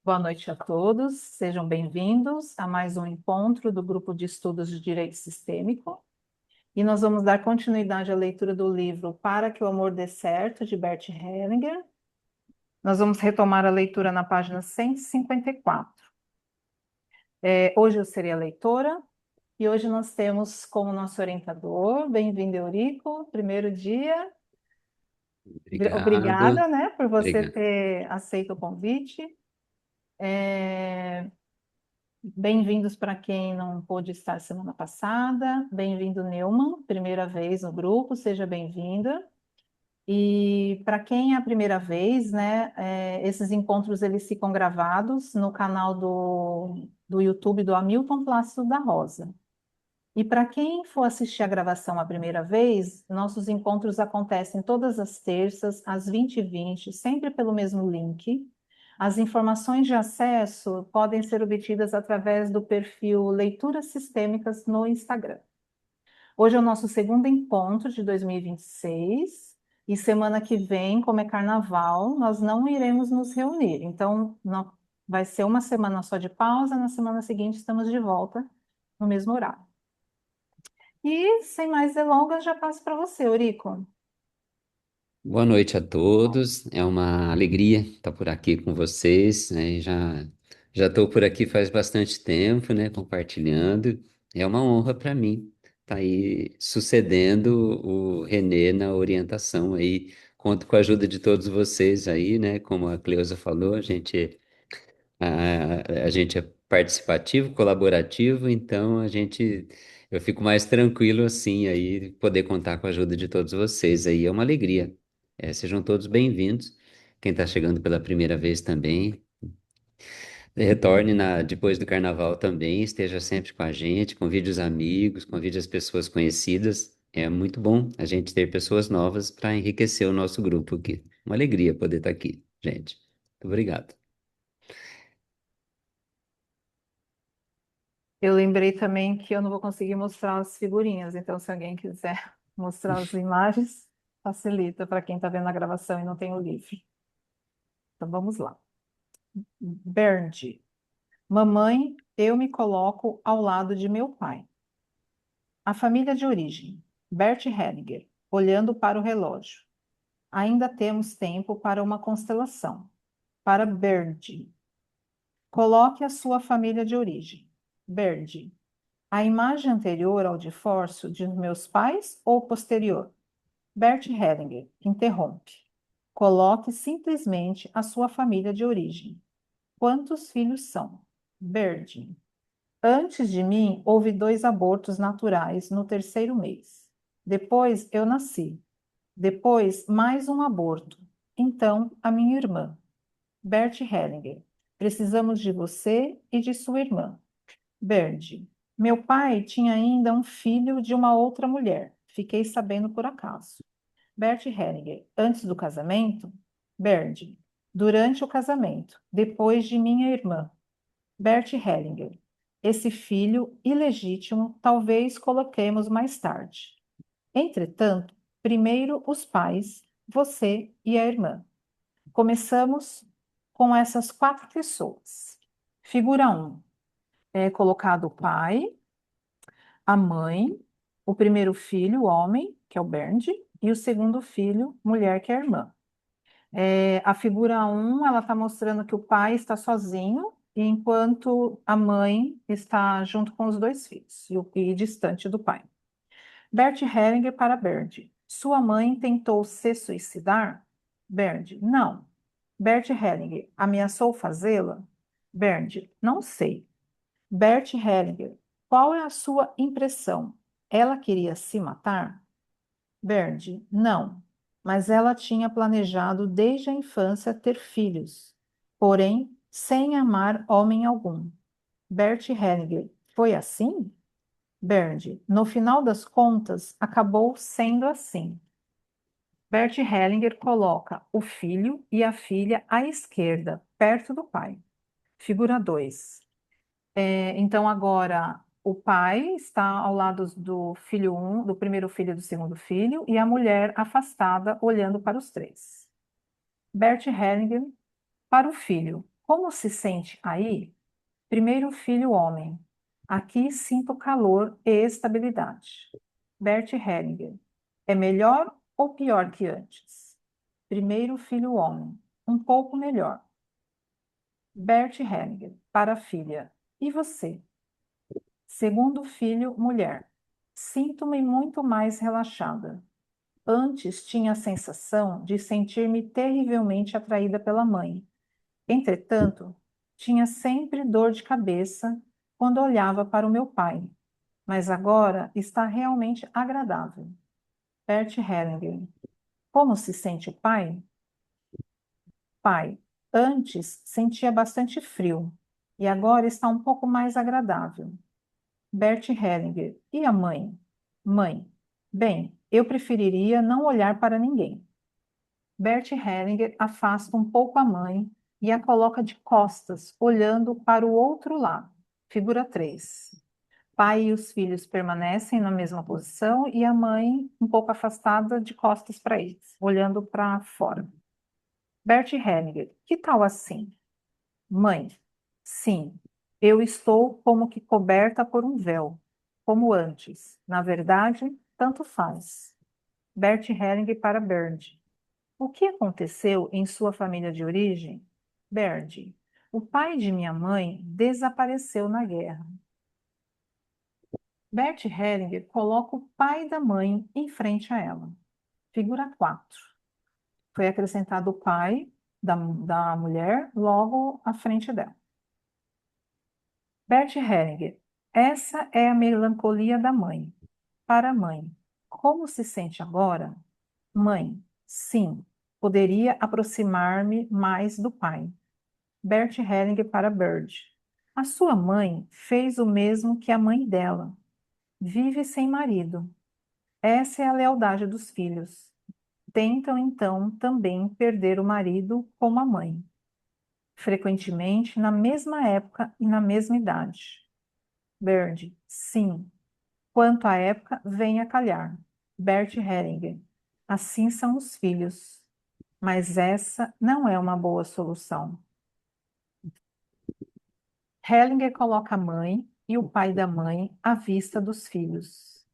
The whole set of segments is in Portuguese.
Boa noite a todos, sejam bem-vindos a mais um encontro do Grupo de Estudos de Direito Sistêmico. E nós vamos dar continuidade à leitura do livro Para que o Amor Dê Certo, de Bert Hellinger. Nós vamos retomar a leitura na página 154. Hoje eu serei a leitora e hoje nós temos como nosso orientador, bem-vindo, Eurico, primeiro dia. Obrigado. Obrigada, né, por você Obrigado. ter aceito o convite. É, Bem-vindos para quem não pôde estar semana passada. Bem-vindo, Neumann, primeira vez no grupo, seja bem-vinda. E para quem é a primeira vez, né, esses encontros eles ficam gravados no canal do YouTube do Hamilton Plácido da Rosa. E para quem for assistir a gravação a primeira vez, nossos encontros acontecem todas as terças, às 20h20, sempre pelo mesmo link. As informações de acesso podem ser obtidas através do perfil Leituras Sistêmicas no Instagram. Hoje é o nosso segundo encontro de 2026 e semana que vem, como é carnaval, nós não iremos nos reunir. Então, vai ser uma semana só de pausa, na semana seguinte estamos de volta no mesmo horário. E, sem mais delongas, já passo para você, Eurico. Boa noite a todos. É uma alegria estar por aqui com vocês, né? Já estou por aqui faz bastante tempo, né? Compartilhando. É uma honra para mim estar aí sucedendo o Renê na orientação aí. Conto com a ajuda de todos vocês aí, né? Como a Cleusa falou, a gente é participativo, colaborativo, então eu fico mais tranquilo assim aí, poder contar com a ajuda de todos vocês aí, é uma alegria. Sejam todos bem-vindos. Quem está chegando pela primeira vez também, retorne depois do carnaval também, esteja sempre com a gente, convide os amigos, convide as pessoas conhecidas. É muito bom a gente ter pessoas novas para enriquecer o nosso grupo aqui. Uma alegria poder estar aqui, gente. Muito obrigado. Eu lembrei também que eu não vou conseguir mostrar as figurinhas, então se alguém quiser mostrar as imagens, facilita para quem está vendo a gravação e não tem o livro. Então vamos lá. Bernd, mamãe, eu me coloco ao lado de meu pai. A família de origem, Bert Hellinger, olhando para o relógio. Ainda temos tempo para uma constelação. Para Bernd, coloque a sua família de origem. Bernd, a imagem anterior ao divórcio de meus pais ou posterior? Bert Hellinger interrompe. Coloque simplesmente a sua família de origem. Quantos filhos são? Bert, antes de mim, houve 2 abortos naturais no terceiro mês. Depois eu nasci. Depois, mais um aborto. Então, a minha irmã. Bert Hellinger. Precisamos de você e de sua irmã. Bert. Meu pai tinha ainda um filho de uma outra mulher. Fiquei sabendo por acaso. Bert Hellinger. Antes do casamento? Bert. Durante o casamento. Depois de minha irmã. Bert Hellinger. Esse filho ilegítimo talvez coloquemos mais tarde. Entretanto, primeiro os pais, você e a irmã. Começamos com essas 4 pessoas. Figura 1. É colocado o pai, a mãe, o primeiro filho, o homem, que é o Bernd, e o segundo filho, mulher, que é a irmã. A figura 1, ela está mostrando que o pai está sozinho, enquanto a mãe está junto com os 2 filhos e distante do pai. Bert Hellinger para Bernd. Sua mãe tentou se suicidar? Bernd, não. Bert Hellinger ameaçou fazê-la? Bernd, não sei. Bert Hellinger, qual é a sua impressão? Ela queria se matar? Bernd, não. Mas ela tinha planejado desde a infância ter filhos, porém sem amar homem algum. Bert Hellinger, foi assim? Bernd, no final das contas, acabou sendo assim. Bert Hellinger coloca o filho e a filha à esquerda, perto do pai. Figura 2. Então, agora, o pai está ao lado do filho 1, do primeiro filho e do segundo filho, e a mulher afastada, olhando para os 3. Bert Hellinger para o filho. Como se sente aí? Primeiro filho homem. Aqui sinto calor e estabilidade. Bert Hellinger. É melhor ou pior que antes? Primeiro filho homem. Um pouco melhor. Bert Hellinger. Para a filha. E você? Segundo filho, mulher. Sinto-me muito mais relaxada. Antes tinha a sensação de sentir-me terrivelmente atraída pela mãe. Entretanto, tinha sempre dor de cabeça quando olhava para o meu pai, mas agora está realmente agradável. Bert Hellinger. Como se sente o pai? Pai. Antes sentia bastante frio e agora está um pouco mais agradável. Bert Hellinger. E a mãe? Mãe. Bem, eu preferiria não olhar para ninguém. Bert Hellinger afasta um pouco a mãe e a coloca de costas, olhando para o outro lado. Figura 3. Pai e os filhos permanecem na mesma posição e a mãe um pouco afastada de costas para eles, olhando para fora. Bert Hellinger, que tal assim? Mãe, sim, eu estou como que coberta por um véu, como antes. Na verdade, tanto faz. Bert Hellinger para Bernd. O que aconteceu em sua família de origem? Bernd. O pai de minha mãe desapareceu na guerra. Bert Hellinger coloca o pai da mãe em frente a ela. Figura 4. Foi acrescentado o pai da mulher logo à frente dela. Bert Hellinger. Essa é a melancolia da mãe. Para a mãe. Como se sente agora? Mãe. Sim, poderia aproximar-me mais do pai. Bert Hellinger para Bird. A sua mãe fez o mesmo que a mãe dela. Vive sem marido. Essa é a lealdade dos filhos. Tentam, então, também perder o marido como a mãe. Frequentemente na mesma época e na mesma idade. Bird. Sim. Quanto à época, vem a calhar. Bert Hellinger. Assim são os filhos. Mas essa não é uma boa solução. Hellinger coloca a mãe e o pai da mãe à vista dos filhos.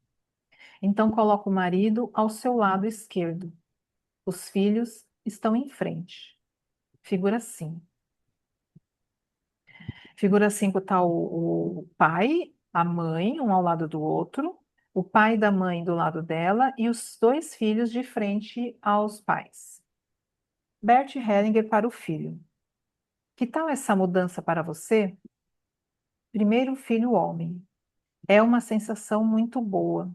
Então coloca o marido ao seu lado esquerdo. Os filhos estão em frente. Figura 5. Figura 5 está o pai, a mãe, um ao lado do outro, o pai da mãe do lado dela e os dois filhos de frente aos pais. Bert Hellinger para o filho. Que tal essa mudança para você? Primeiro filho homem. É uma sensação muito boa.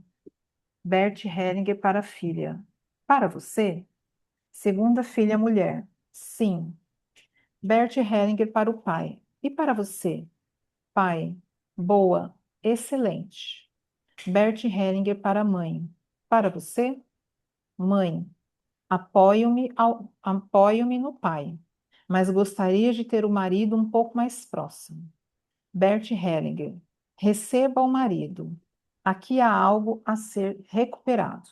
Bert Hellinger para a filha. Para você? Segunda filha mulher. Sim. Bert Hellinger para o pai. E para você? Pai. Boa. Excelente. Bert Hellinger para a mãe. Para você? Mãe. Apoio-me no pai, mas gostaria de ter o marido um pouco mais próximo. Bert Hellinger. Receba o marido. Aqui há algo a ser recuperado.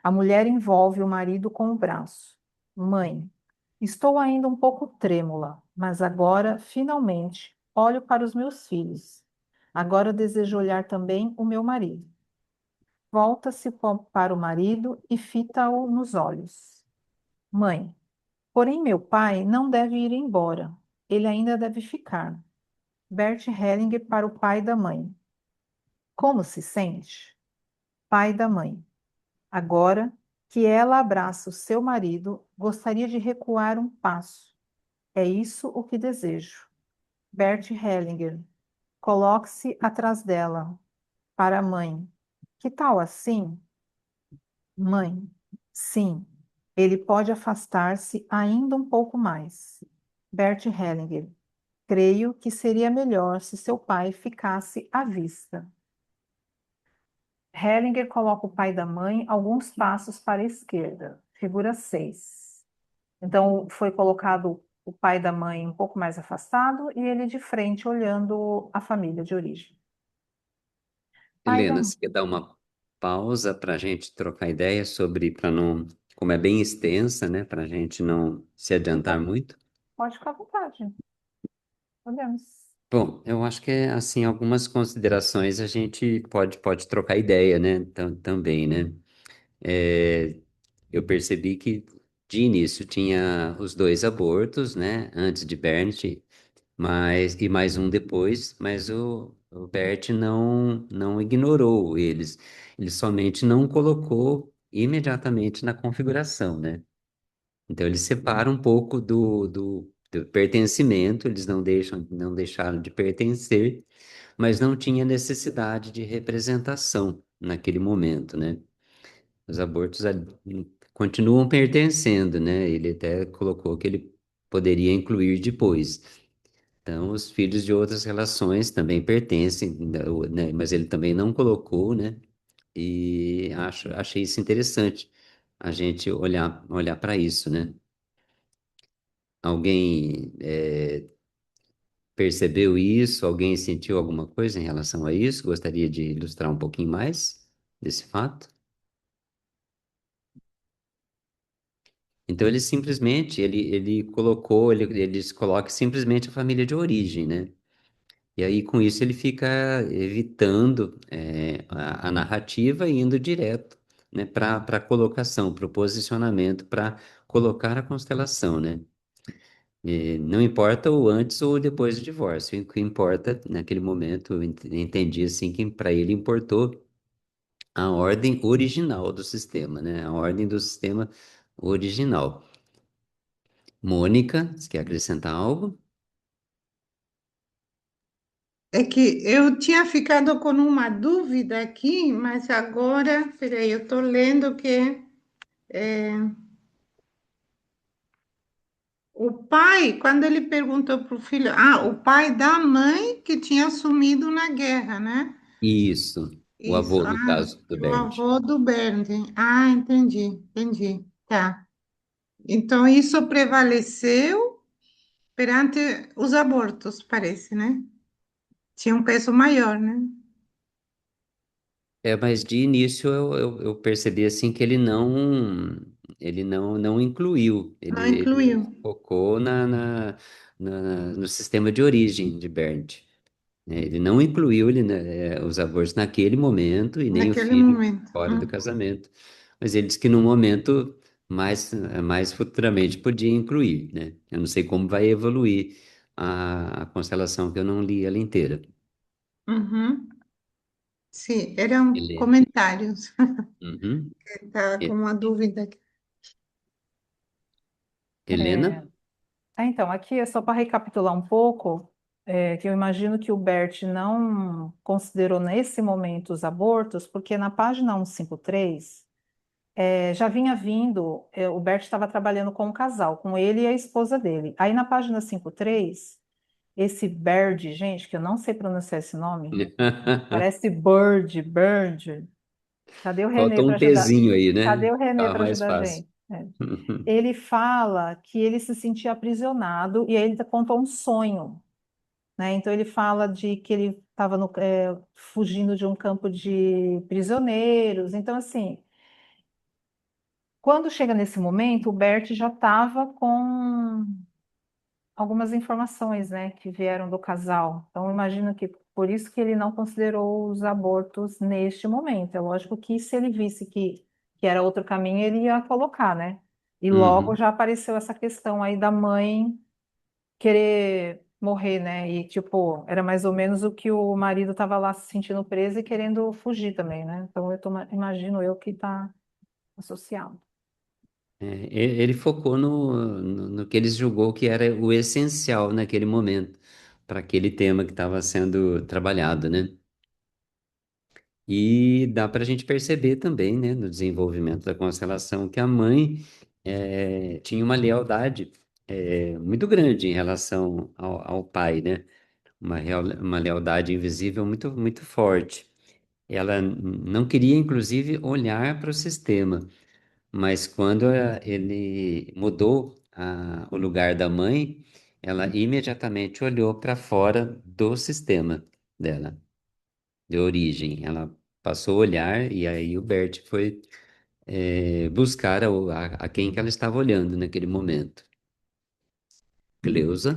A mulher envolve o marido com o braço. Mãe, estou ainda um pouco trêmula, mas agora, finalmente, olho para os meus filhos. Agora desejo olhar também o meu marido. Volta-se para o marido e fita-o nos olhos. Mãe, porém meu pai não deve ir embora. Ele ainda deve ficar. Bert Hellinger para o pai da mãe. Como se sente? Pai da mãe. Agora que ela abraça o seu marido, gostaria de recuar um passo. É isso o que desejo. Bert Hellinger. Coloque-se atrás dela. Para a mãe. Que tal assim? Mãe. Sim. Ele pode afastar-se ainda um pouco mais. Bert Hellinger. Creio que seria melhor se seu pai ficasse à vista. Hellinger coloca o pai da mãe alguns passos para a esquerda, figura 6. Então, foi colocado o pai da mãe um pouco mais afastado e ele de frente, olhando a família de origem. Pai da Helena, mãe. você quer dar uma pausa para a gente trocar ideia sobre, para não, como é bem extensa, né, para a gente não se adiantar muito? Pode ficar à vontade. Podemos. Bom, eu acho que assim algumas considerações a gente pode trocar ideia, né? Também, né? É, eu percebi que de início tinha os dois abortos, né? Antes de Berndt, e mais um depois, mas o Bert não ignorou eles. Ele somente não colocou imediatamente na configuração, né? Então ele separa um pouco do pertencimento, eles não deixaram de pertencer, mas não tinha necessidade de representação naquele momento, né? Os abortos continuam pertencendo, né? Ele até colocou que ele poderia incluir depois. Então, os filhos de outras relações também pertencem, né? Mas ele também não colocou, né? E achei isso interessante, a gente olhar para isso, né? Alguém percebeu isso? Alguém sentiu alguma coisa em relação a isso? Gostaria de ilustrar um pouquinho mais desse fato? Então ele simplesmente, eles colocam simplesmente a família de origem, né? E aí com isso ele fica evitando a narrativa e indo direto, né, para a colocação, para o posicionamento, para colocar a constelação, né? E não importa o antes ou depois do divórcio, o que importa naquele momento, eu entendi assim que para ele importou a ordem original do sistema, né? A ordem do sistema original. Mônica, você quer acrescentar algo? É que eu tinha ficado com uma dúvida aqui, mas agora, peraí, eu estou lendo que o pai, quando ele perguntou para o filho, o pai da mãe que tinha sumido na guerra, né? Isso, o Isso, avô, no caso, do o Bernd. avô do Bernd. Ah, entendi, entendi. Tá. Então, isso prevaleceu perante os abortos, parece, né? Tinha um peso maior, né? Mas de início eu percebi assim que ele não incluiu, Não ele incluiu focou no sistema de origem de Bernd. Né? Ele não incluiu os abortos naquele momento e nem o naquele filho momento. fora do casamento, mas ele disse que no momento mais futuramente podia incluir, né? Eu não sei como vai evoluir a constelação que eu não li ela inteira. Uhum. Sim, eram Ele, comentários. uhum. Tá com uma dúvida aqui. É, Helena? então, aqui é só para recapitular um pouco, que eu imagino que o Bert não considerou nesse momento os abortos, porque na página 153 já vinha vindo, o Bert estava trabalhando com um casal, com ele e a esposa dele. Aí na página 53, esse Bird, gente, que eu não sei pronunciar esse nome, parece Bird. Cadê o Renê Faltou para um ajudar? pezinho aí, Cadê né? o Renê Ficava para mais ajudar a fácil. gente? Ele fala que ele se sentia aprisionado e aí ele contou um sonho, né? Então ele fala de que ele estava fugindo de um campo de prisioneiros. Então, assim, quando chega nesse momento, o Bert já estava com algumas informações, né, que vieram do casal. Então, eu imagino que por isso que ele não considerou os abortos neste momento. É lógico que se ele visse que era outro caminho, ele ia colocar, né? E logo Uhum. já apareceu essa questão aí da mãe querer morrer, né? E, tipo, era mais ou menos o que o marido estava lá se sentindo preso e querendo fugir também, né? Então, imagino eu que está associado. Ele focou no que ele julgou que era o essencial naquele momento, para aquele tema que estava sendo trabalhado, né? E dá para a gente perceber também, né, no desenvolvimento da constelação, que a mãe tinha uma lealdade muito grande em relação ao pai, né? Uma lealdade invisível muito, muito forte. Ela não queria, inclusive, olhar para o sistema, mas quando ele mudou o lugar da mãe, ela imediatamente olhou para fora do sistema dela, de origem. Ela passou a olhar e aí o Bert foi buscar a quem que ela estava olhando naquele momento. Cleusa?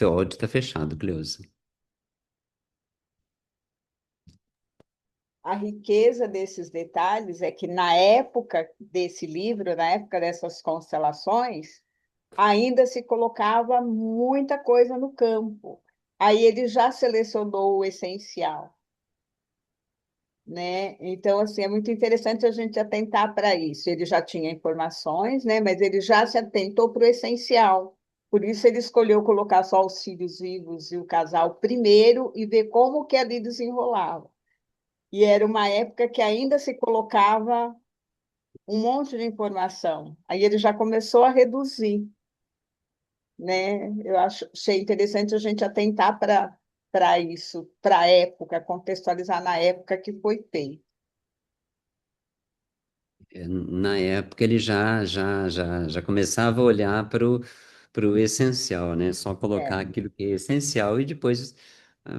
Seu áudio está fechado, Cleusa. A riqueza desses detalhes é que na época desse livro, na época dessas constelações, ainda se colocava muita coisa no campo. Aí ele já selecionou o essencial, né? Então, assim, é muito interessante a gente atentar para isso. Ele já tinha informações, né? Mas ele já se atentou para o essencial. Por isso ele escolheu colocar só os filhos vivos e o casal primeiro e ver como que ali desenrolava. E era uma época que ainda se colocava um monte de informação. Aí ele já começou a reduzir, né? Achei interessante a gente atentar para isso, para a época, contextualizar na época que foi feito. Na época ele já começava a olhar para o essencial, né? Só colocar É, aquilo que é essencial e depois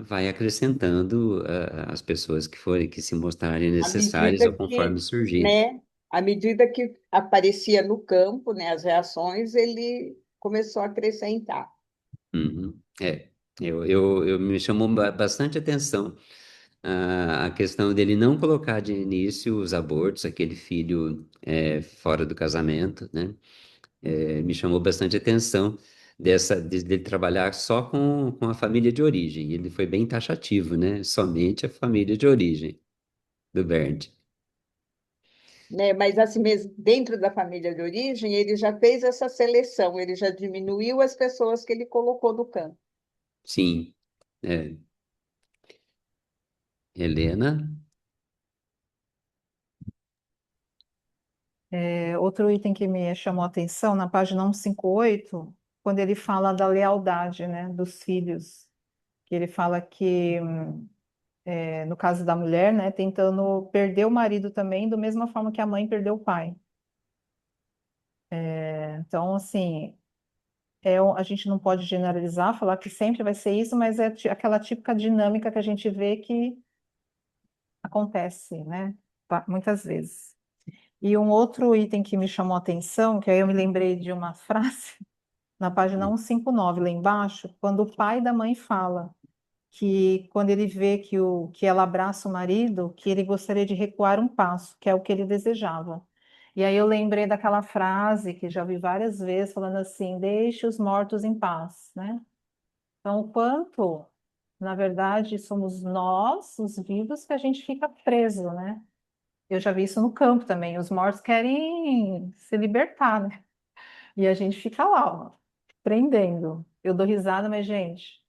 vai acrescentando as pessoas que forem, que se mostrarem à necessárias medida ou conforme que, surgir. né, à medida que aparecia no campo, né, as reações, ele começou a acrescentar. Uhum. Eu me chamou bastante atenção a questão dele não colocar de início os abortos, aquele filho fora do casamento, né? Me chamou bastante atenção dele trabalhar só com a família de origem. Ele foi bem taxativo, né? Somente a família de origem do Bernd. Né? Mas assim mesmo, dentro da família de origem, ele já fez essa seleção, ele já diminuiu as pessoas que ele colocou no campo. Sim. É. Helena? Outro item que me chamou a atenção, na página 158, quando ele fala da lealdade, né, dos filhos, que ele fala que, no caso da mulher, né, tentando perder o marido também, da mesma forma que a mãe perdeu o pai. Então, assim, a gente não pode generalizar, falar que sempre vai ser isso, mas é aquela típica dinâmica que a gente vê que acontece, né, muitas vezes. E um outro item que me chamou a atenção, que aí eu me lembrei de uma frase, na página 159, lá embaixo, quando o pai da mãe fala que quando ele vê que ela abraça o marido, que ele gostaria de recuar um passo, que é o que ele desejava. E aí eu lembrei daquela frase que já vi várias vezes falando assim: deixe os mortos em paz, né? Então, o quanto, na verdade, somos nós, os vivos, que a gente fica preso, né? Eu já vi isso no campo também. Os mortos querem se libertar, né? E a gente fica lá, ó, prendendo. Eu dou risada, mas, gente,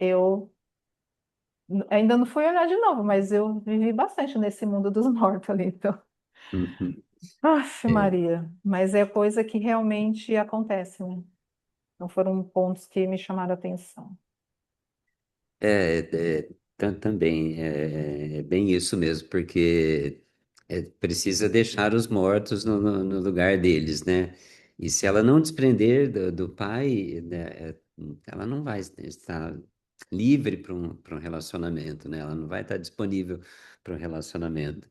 eu ainda não fui olhar de novo, mas eu vivi bastante nesse mundo dos mortos ali, então. Uhum. Aff, É. Maria. Mas é coisa que realmente acontece, né? Então foram pontos que me chamaram a atenção. Também é bem isso mesmo, porque precisa deixar os mortos no lugar deles, né? E se ela não desprender do pai, né, ela não vai estar livre para um relacionamento, né? Ela não vai estar disponível para um relacionamento.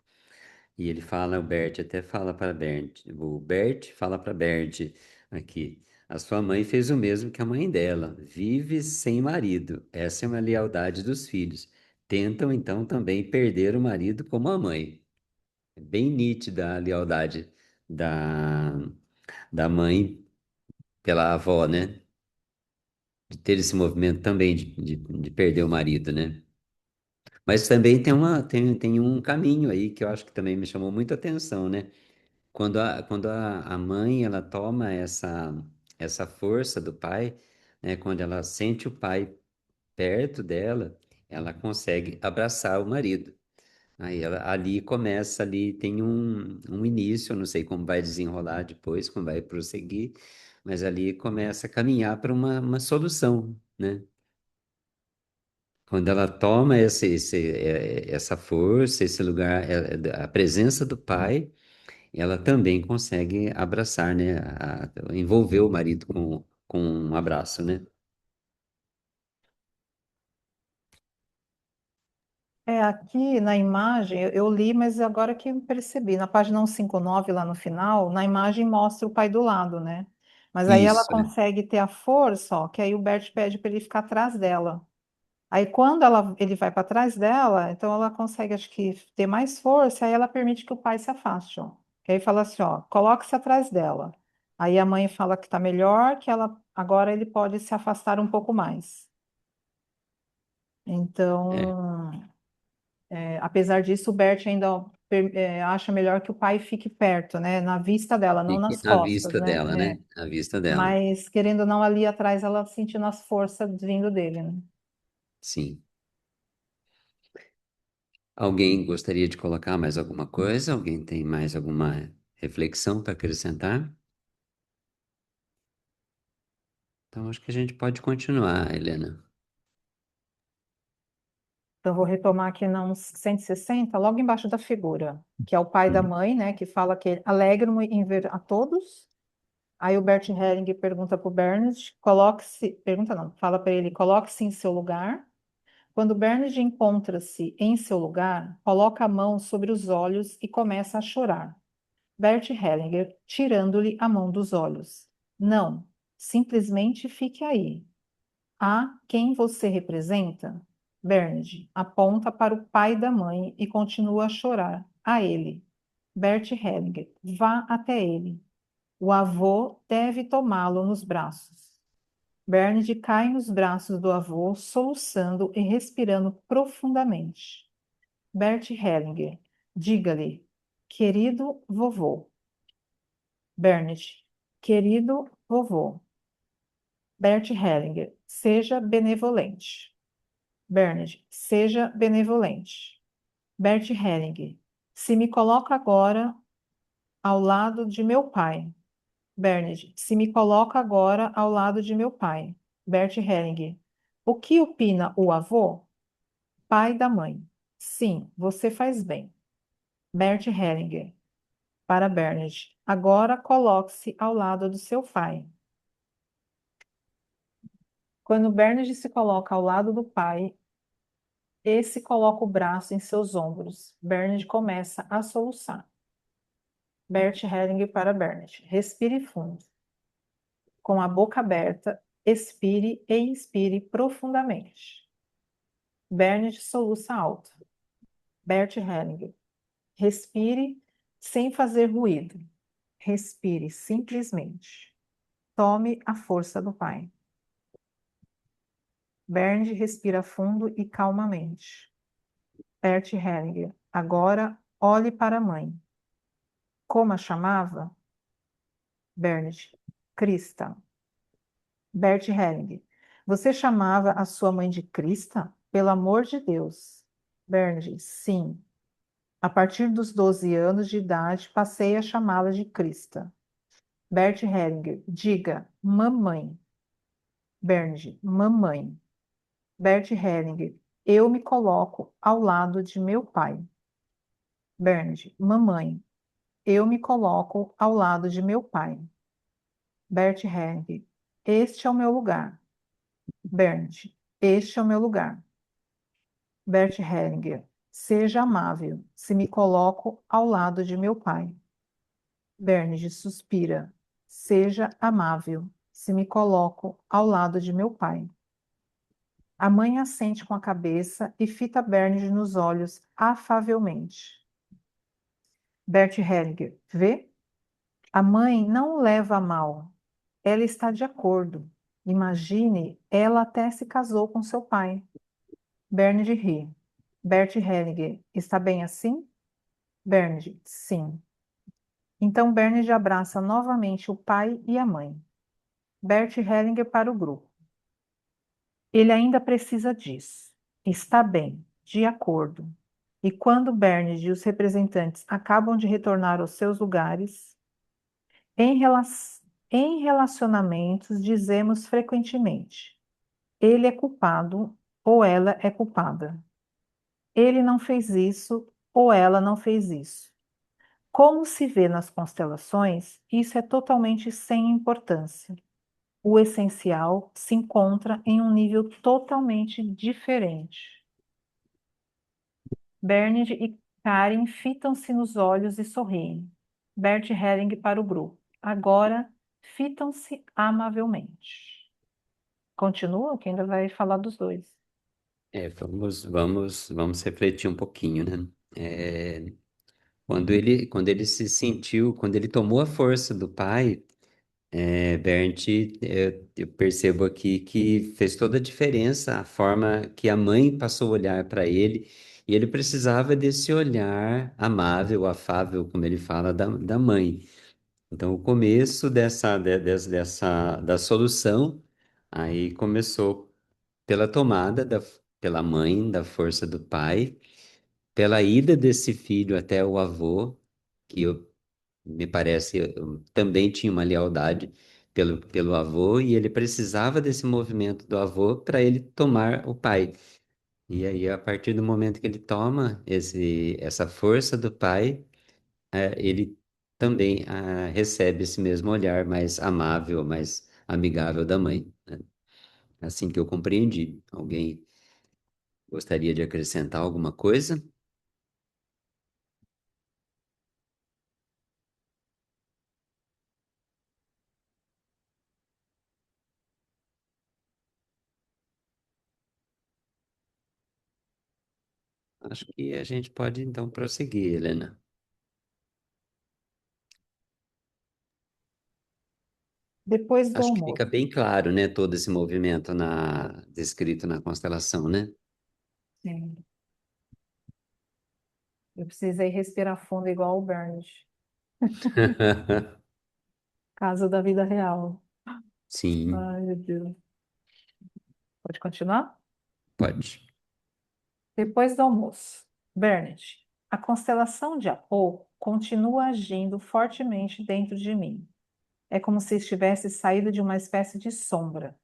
E ele fala, o Bert até fala para Bernd, o Bert fala para Bernd aqui, a sua mãe fez o mesmo que a mãe dela, vive sem marido, essa é uma lealdade dos filhos. Tentam então também perder o marido como a mãe. É bem nítida a lealdade da, da mãe pela avó, né? De ter esse movimento também de perder o marido, né? Mas também tem um caminho aí que eu acho que também me chamou muita atenção, né? Quando a mãe ela toma essa força do pai, né, quando ela sente o pai perto dela, ela consegue abraçar o marido. Aí ela, ali começa, ali tem um início, eu não sei como vai desenrolar depois, como vai prosseguir, mas ali começa a caminhar para uma solução, né? Quando ela toma essa força, esse lugar, a presença do pai, ela também consegue abraçar, né? Envolver o marido com um abraço, né? Aqui na imagem, eu li, mas agora que eu percebi, na página 159, lá no final, na imagem mostra o pai do lado, né? Mas aí ela Isso, é. consegue ter a força, ó, que aí o Bert pede para ele ficar atrás dela. Aí quando ele vai para trás dela, então ela consegue, acho que, ter mais força, aí ela permite que o pai se afaste, ó. Que aí fala assim, ó, coloque-se atrás dela. Aí a mãe fala que tá melhor, que ela agora ele pode se afastar um pouco mais. É, Então, apesar disso, o Bert ainda acha melhor que o pai fique perto, né? Na vista dela, não fique nas à costas, vista né? dela, né? À vista dela. Mas querendo ou não, ali atrás ela sentindo as forças vindo dele, né? Sim. Alguém gostaria de colocar mais alguma coisa? Alguém tem mais alguma reflexão para acrescentar? Então, acho que a gente pode continuar, Helena. Então, vou retomar aqui na 160, logo embaixo da figura, que é o pai da Uhum. mãe, né? Que fala que alegro-me em ver a todos. Aí o Bert Helling pergunta para o Bernard, coloque-se, pergunta não, fala para ele, coloque-se em seu lugar. Quando o Bernard encontra-se em seu lugar, coloca a mão sobre os olhos e começa a chorar. Bert Hellinger, tirando-lhe a mão dos olhos. Não, simplesmente fique aí. A quem você representa? Bernard aponta para o pai da mãe e continua a chorar. A ele. Bert Hellinger, vá até ele. O avô deve tomá-lo nos braços. Bernard cai nos braços do avô, soluçando e respirando profundamente. Bert Hellinger, diga-lhe, querido vovô. Bernard, querido vovô. Bert Hellinger, seja benevolente. Bernard, seja benevolente. Bert Hellinger, se me coloca agora ao lado de meu pai. Bernard, se me coloca agora ao lado de meu pai. Bert Hellinger, o que opina o avô? Pai da mãe. Sim, você faz bem. Bert Hellinger, para Bernard, agora coloque-se ao lado do seu pai. Quando Bernard se coloca ao lado do pai, esse coloca o braço em seus ombros. Bernard começa a soluçar. Bert Hellinger para Bernard. Respire fundo. Com a boca aberta, expire e inspire profundamente. Bernard soluça alto. Bert Hellinger. Respire sem fazer ruído. Respire simplesmente. Tome a força do pai. Bernard respira fundo e calmamente. Bert Hellinger. Agora olhe para a mãe. Como a chamava? Bernard. Krista. Bert Helling. Você chamava a sua mãe de Krista? Pelo amor de Deus. Bernard. Sim. A partir dos 12 anos de idade, passei a chamá-la de Krista. Bert Hellinger. Diga, mamãe. Bernard. Mamãe. Bert Hellinger. Eu me coloco ao lado de meu pai. Bernard. Mamãe. Eu me coloco ao lado de meu pai. Bert Hellinger. Este é o meu lugar. Bernard. Este é o meu lugar. Bert Hellinger. Seja amável, se me coloco ao lado de meu pai. Bernard suspira. Seja amável, se me coloco ao lado de meu pai. A mãe assente com a cabeça e fita Bernard nos olhos afavelmente. Bert Hellinger. Vê? A mãe não o leva a mal. Ela está de acordo. Imagine, ela até se casou com seu pai. Bernard ri. Bert Hellinger. Está bem assim? Bernard, sim. Então Bernard abraça novamente o pai e a mãe. Bert Hellinger para o grupo. Ele ainda precisa disso. Está bem, de acordo. E quando Bernard e os representantes acabam de retornar aos seus lugares, em, rela em relacionamentos dizemos frequentemente: ele é culpado ou ela é culpada. Ele não fez isso ou ela não fez isso. Como se vê nas constelações, isso é totalmente sem importância. O essencial se encontra em um nível totalmente diferente. Bernard e Karen fitam-se nos olhos e sorriem. Bert Helling para o grupo. Agora, Fitam-se amavelmente. Continua, que ainda vai falar dos dois. Vamos refletir um pouquinho, né? Quando ele se sentiu, quando ele tomou a força do pai, Bernd, eu percebo aqui que fez toda a diferença a forma que a mãe passou a olhar para ele, e ele precisava desse olhar amável, afável, como ele fala, da mãe. Então, o começo da solução, aí começou pela tomada pela mãe, da força do pai, pela ida desse filho até o avô, que me parece também tinha uma lealdade pelo avô, e ele precisava desse movimento do avô para ele tomar o pai. E aí, a partir do momento que ele toma essa força do pai, ele também recebe esse mesmo olhar mais amável, mais amigável da mãe, né? Assim que eu compreendi. Alguém gostaria de acrescentar alguma coisa? Acho que a gente pode então prosseguir, Helena. Depois do Acho que fica almoço. bem claro, né, todo esse movimento descrito na constelação, né? Sim. Eu precisei respirar fundo igual o Bernard. Caso da vida real. Sim, Ai, meu Deus. Pode continuar? pode. Depois do almoço. Bernard, a constelação de Apo continua agindo fortemente dentro de mim. É como se estivesse saído de uma espécie de sombra.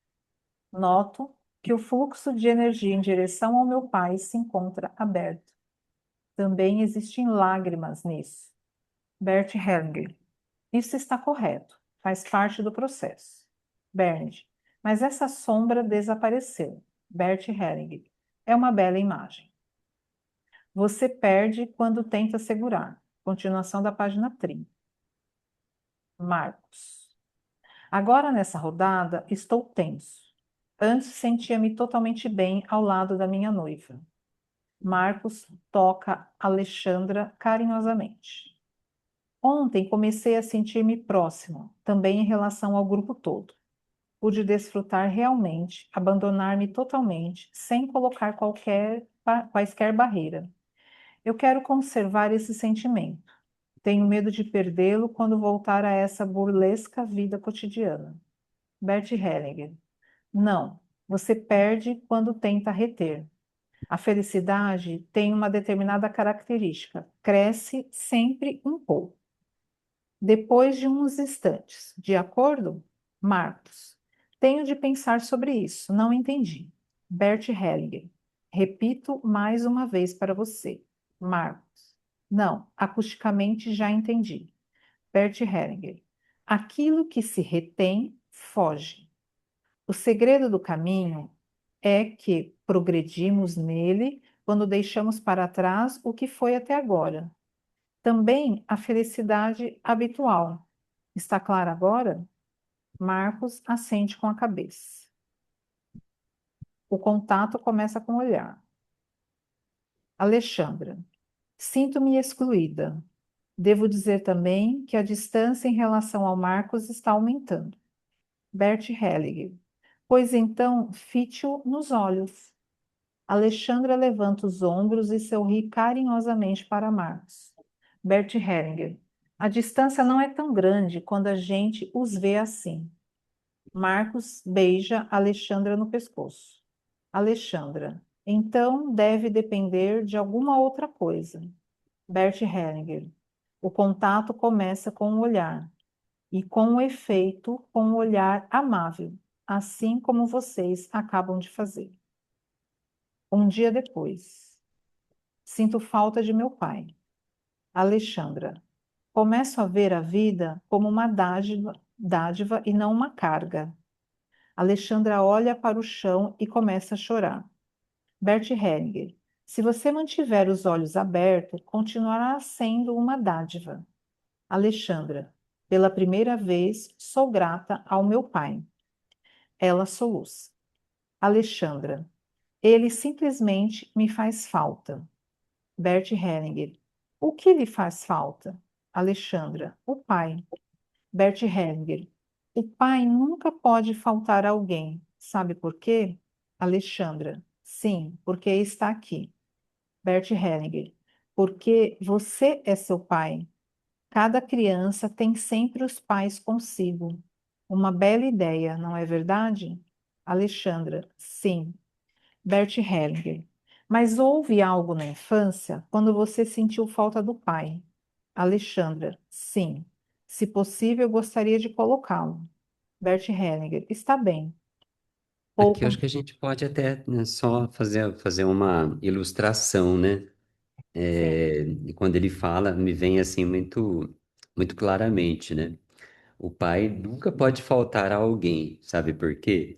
Noto que o fluxo de energia em direção ao meu pai se encontra aberto. Também existem lágrimas nisso. Bert Hellinger. Isso está correto. Faz parte do processo. Bernard. Mas essa sombra desapareceu. Bert Hellinger. É uma bela imagem. Você perde quando tenta segurar. Continuação da página 30. Marcos. Agora nessa rodada estou tenso. Antes sentia-me totalmente bem ao lado da minha noiva. Marcos toca Alexandra carinhosamente. Ontem comecei a sentir-me próximo, também em relação ao grupo todo. Pude desfrutar realmente, abandonar-me totalmente, sem colocar quaisquer barreira. Eu quero conservar esse sentimento. Tenho medo de perdê-lo quando voltar a essa burlesca vida cotidiana. Bert Hellinger. Não, você perde quando tenta reter. A felicidade tem uma determinada característica, cresce sempre um pouco. Depois de uns instantes, de acordo? Marcos. Tenho de pensar sobre isso, não entendi. Bert Hellinger. Repito mais uma vez para você. Marcos. Não, acusticamente já entendi. Bert Hellinger. Aquilo que se retém, foge. O segredo do caminho é que progredimos nele quando deixamos para trás o que foi até agora. Também a felicidade habitual. Está claro agora? Marcos assente com a cabeça. O contato começa com o olhar. Alexandra. Sinto-me excluída. Devo dizer também que a distância em relação ao Marcos está aumentando. Bert Hellinger. Pois então, fite-o nos olhos. Alexandra levanta os ombros e sorri carinhosamente para Marcos. Bert Hellinger. A distância não é tão grande quando a gente os vê assim. Marcos beija Alexandra no pescoço. Alexandra. Então deve depender de alguma outra coisa. Bert Hellinger. O contato começa com o olhar e com o efeito com o olhar amável, assim como vocês acabam de fazer. Um dia depois. Sinto falta de meu pai. Alexandra. Começo a ver a vida como uma dádiva e não uma carga. Alexandra olha para o chão e começa a chorar. Bert Hellinger. Se você mantiver os olhos abertos, continuará sendo uma dádiva. Alexandra. Pela primeira vez, sou grata ao meu pai. Ela soluça. Alexandra. Ele simplesmente me faz falta. Bert Hellinger. O que lhe faz falta? Alexandra. O pai. Bert Hellinger. O pai nunca pode faltar a alguém. Sabe por quê? Alexandra. Sim, porque está aqui. Bert Hellinger. Porque você é seu pai. Cada criança tem sempre os pais consigo. Uma bela ideia, não é verdade? Alexandra. Sim. Bert Hellinger. Mas houve algo na infância quando você sentiu falta do pai? Alexandra. Sim. Se possível, eu gostaria de colocá-lo. Bert Hellinger. Está bem. Aqui eu Pouco. acho que a gente pode até, né, só fazer uma ilustração, né? Sim. E quando ele fala, me vem assim muito claramente, né? O pai nunca pode faltar a alguém, sabe por quê?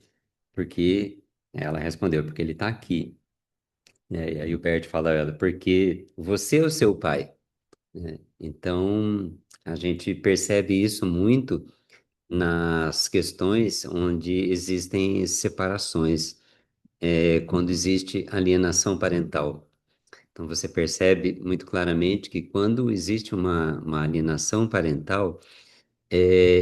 Porque ela respondeu, porque ele está aqui, né? E aí o Bert fala a ela, porque você é o seu pai, né? Então, a gente percebe isso muito nas questões onde existem separações, quando existe alienação parental. Então, você percebe muito claramente que quando existe uma alienação parental,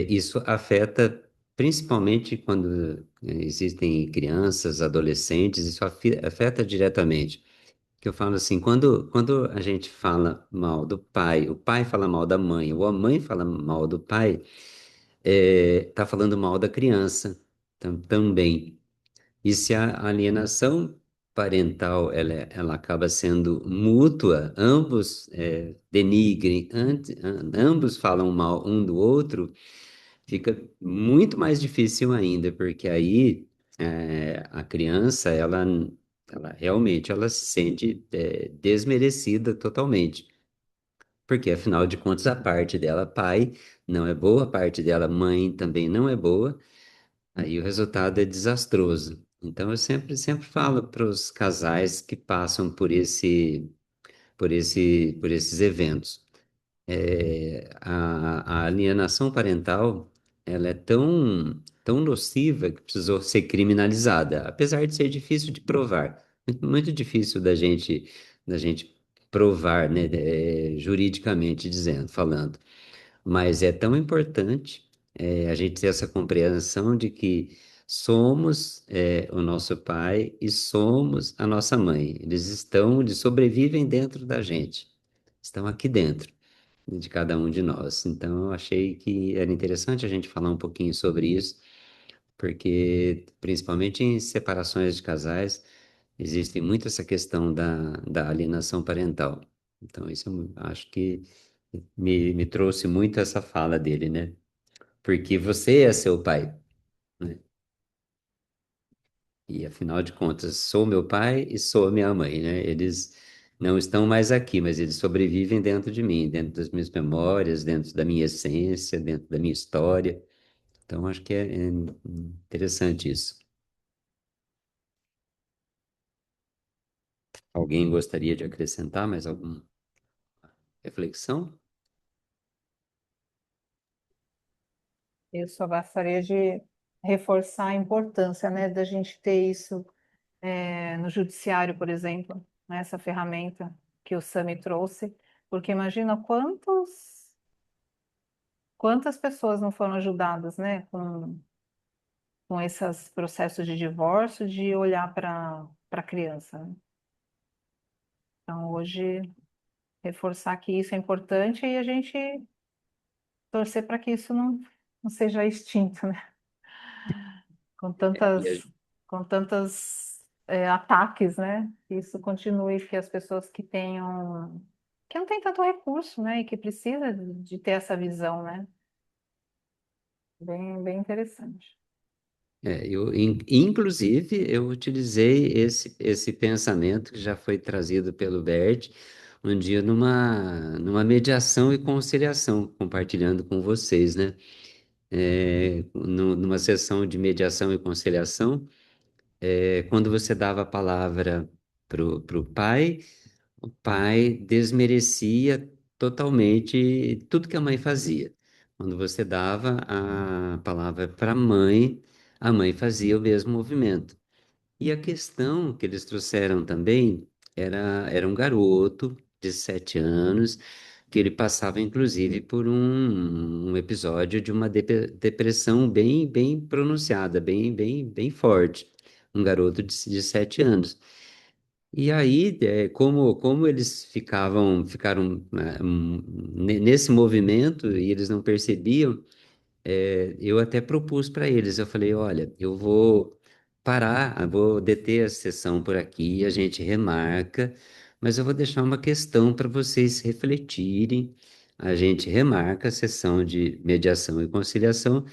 isso afeta principalmente quando existem crianças, adolescentes, isso afeta diretamente. Que eu falo assim, quando a gente fala mal do pai, o pai fala mal da mãe, ou a mãe fala mal do pai, tá falando mal da criança também. E se a alienação parental ela acaba sendo mútua, ambos denigrem, ambos falam mal um do outro, fica muito mais difícil ainda, porque aí a criança, ela realmente ela se sente desmerecida totalmente. Porque, afinal de contas, a parte dela, pai, não é boa, a parte dela, mãe, também não é boa, aí o resultado é desastroso. Então, eu sempre falo para os casais que passam por esses eventos. A alienação parental, ela é tão nociva que precisou ser criminalizada, apesar de ser difícil de provar. Muito difícil da gente provar, né, juridicamente dizendo, falando. Mas é tão importante a gente ter essa compreensão de que somos o nosso pai e somos a nossa mãe. Eles sobrevivem dentro da gente, estão aqui dentro de cada um de nós. Então, eu achei que era interessante a gente falar um pouquinho sobre isso, porque, principalmente em separações de casais, existe muito essa questão da alienação parental. Então, isso eu acho que me trouxe muito essa fala dele, né? Porque você é seu pai, né? E, afinal de contas, sou meu pai e sou minha mãe, né? Eles não estão mais aqui, mas eles sobrevivem dentro de mim, dentro das minhas memórias, dentro da minha essência, dentro da minha história. Então, acho que é interessante isso. Alguém gostaria de acrescentar mais alguma reflexão? Eu só gostaria de reforçar a importância, né, da gente ter isso no judiciário, por exemplo, né, essa ferramenta que o Sami trouxe, porque imagina quantas pessoas não foram ajudadas, né, com esses processos de divórcio, de olhar para a criança, né? Então, hoje, reforçar que isso é importante e a gente torcer para que isso não seja extinto, né? Com E tantas, com tantas ataques, né? Que isso continue, que as pessoas que não têm tanto recurso, né? E que precisa de ter essa visão, né? Bem interessante. inclusive, eu utilizei esse pensamento que já foi trazido pelo Bert um dia numa mediação e conciliação, compartilhando com vocês, né? Numa sessão de mediação e conciliação, quando você dava a palavra pro pai, o pai desmerecia totalmente tudo que a mãe fazia. Quando você dava a palavra para a mãe fazia o mesmo movimento. E a questão que eles trouxeram também era um garoto de 7 anos, que ele passava inclusive por um episódio de uma depressão bem pronunciada, bem forte. Um garoto de 7 anos. E aí, como eles ficaram nesse movimento e eles não percebiam, eu até propus para eles, eu falei, olha, eu vou parar, eu vou deter a sessão por aqui, a gente remarca, mas eu vou deixar uma questão para vocês refletirem. A gente remarca a sessão de mediação e conciliação,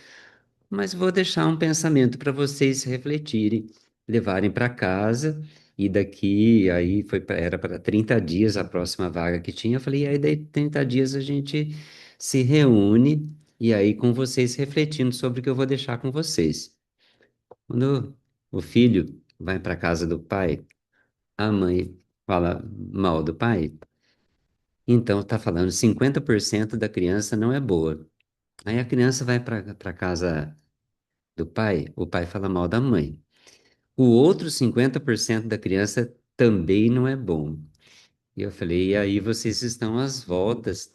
mas vou deixar um pensamento para vocês refletirem, levarem para casa, e daqui, aí era para 30 dias a próxima vaga que tinha. Eu falei, e aí daí 30 dias a gente se reúne, e aí com vocês refletindo sobre o que eu vou deixar com vocês. Quando o filho vai para casa do pai, a mãe fala mal do pai, então tá falando 50% da criança não é boa. Aí a criança vai para casa do pai, o pai fala mal da mãe. O outro 50% da criança também não é bom. E eu falei, e aí vocês estão às voltas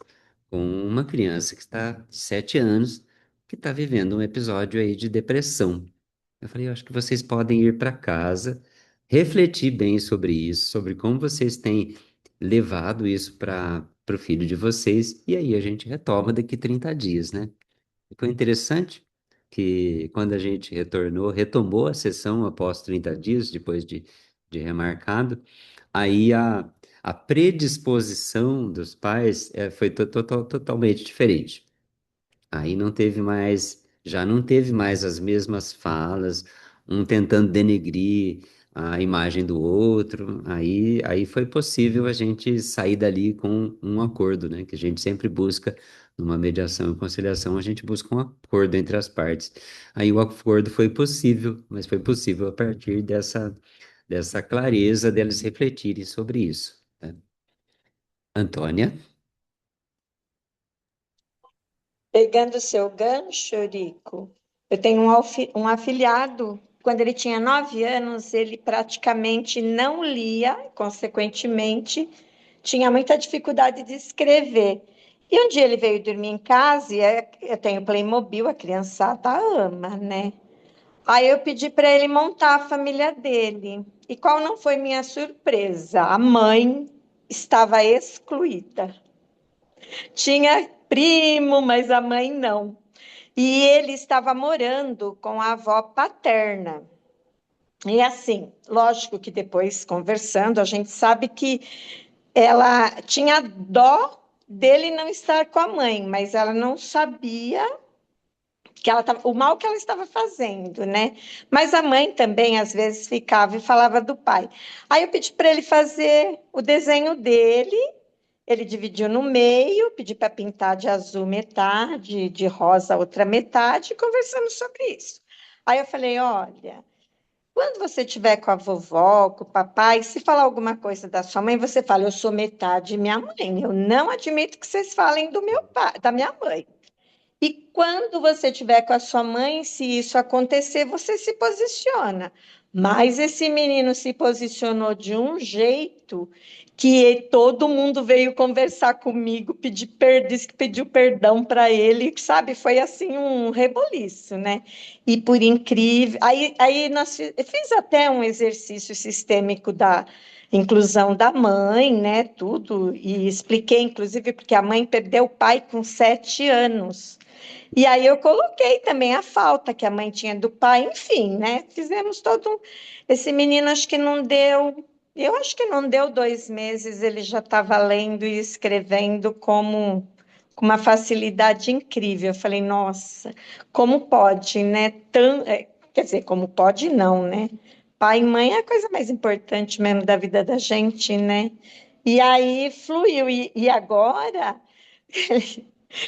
com uma criança que está de 7 anos, que está vivendo um episódio aí de depressão. Eu falei, eu acho que vocês podem ir para casa, refletir bem sobre isso, sobre como vocês têm levado isso para o filho de vocês, e aí a gente retoma daqui 30 dias, né? Foi interessante que quando a gente retomou a sessão após 30 dias, depois de remarcado, aí a predisposição dos pais foi totalmente diferente. Aí não teve mais, já não teve mais as mesmas falas, um tentando denegrir a imagem do outro. Aí foi possível a gente sair dali com um acordo, né? Que a gente sempre busca numa mediação e conciliação, a gente busca um acordo entre as partes. Aí o acordo foi possível, mas foi possível a partir dessa clareza deles refletirem sobre isso, né? Antônia? Pegando o seu gancho, Eurico, eu tenho um afilhado. Quando ele tinha 9 anos, ele praticamente não lia, consequentemente, tinha muita dificuldade de escrever. E um dia ele veio dormir em casa, e eu tenho Playmobil, a criançada ama, né? Aí eu pedi para ele montar a família dele. E qual não foi minha surpresa? A mãe estava excluída. Tinha primo, mas a mãe não. E ele estava morando com a avó paterna. E assim, lógico que depois, conversando, a gente sabe que ela tinha dó dele não estar com a mãe, mas ela não sabia que o mal que ela estava fazendo, né? Mas a mãe também, às vezes, ficava e falava do pai. Aí eu pedi para ele fazer o desenho dele. Ele dividiu no meio, pedi para pintar de azul metade, de rosa outra metade, e conversamos sobre isso. Aí eu falei: olha, quando você estiver com a vovó, com o papai, se falar alguma coisa da sua mãe, você fala: eu sou metade minha mãe. Eu não admito que vocês falem do meu pai, da minha mãe. E quando você estiver com a sua mãe, se isso acontecer, você se posiciona. Mas esse menino se posicionou de um jeito que todo mundo veio conversar comigo, disse que pediu perdão para ele, sabe? Foi assim um reboliço, né? E por incrível. Aí eu fiz até um exercício sistêmico da inclusão da mãe, né? Tudo, e expliquei, inclusive, porque a mãe perdeu o pai com 7 anos. E aí eu coloquei também a falta que a mãe tinha do pai, enfim, né? Fizemos todo esse menino acho que não deu, eu acho que não deu 2 meses, ele já estava lendo e escrevendo com uma facilidade incrível. Eu falei, nossa, como pode, né? Quer dizer, como pode não, né? Pai e mãe é a coisa mais importante mesmo da vida da gente, né? E aí fluiu. E agora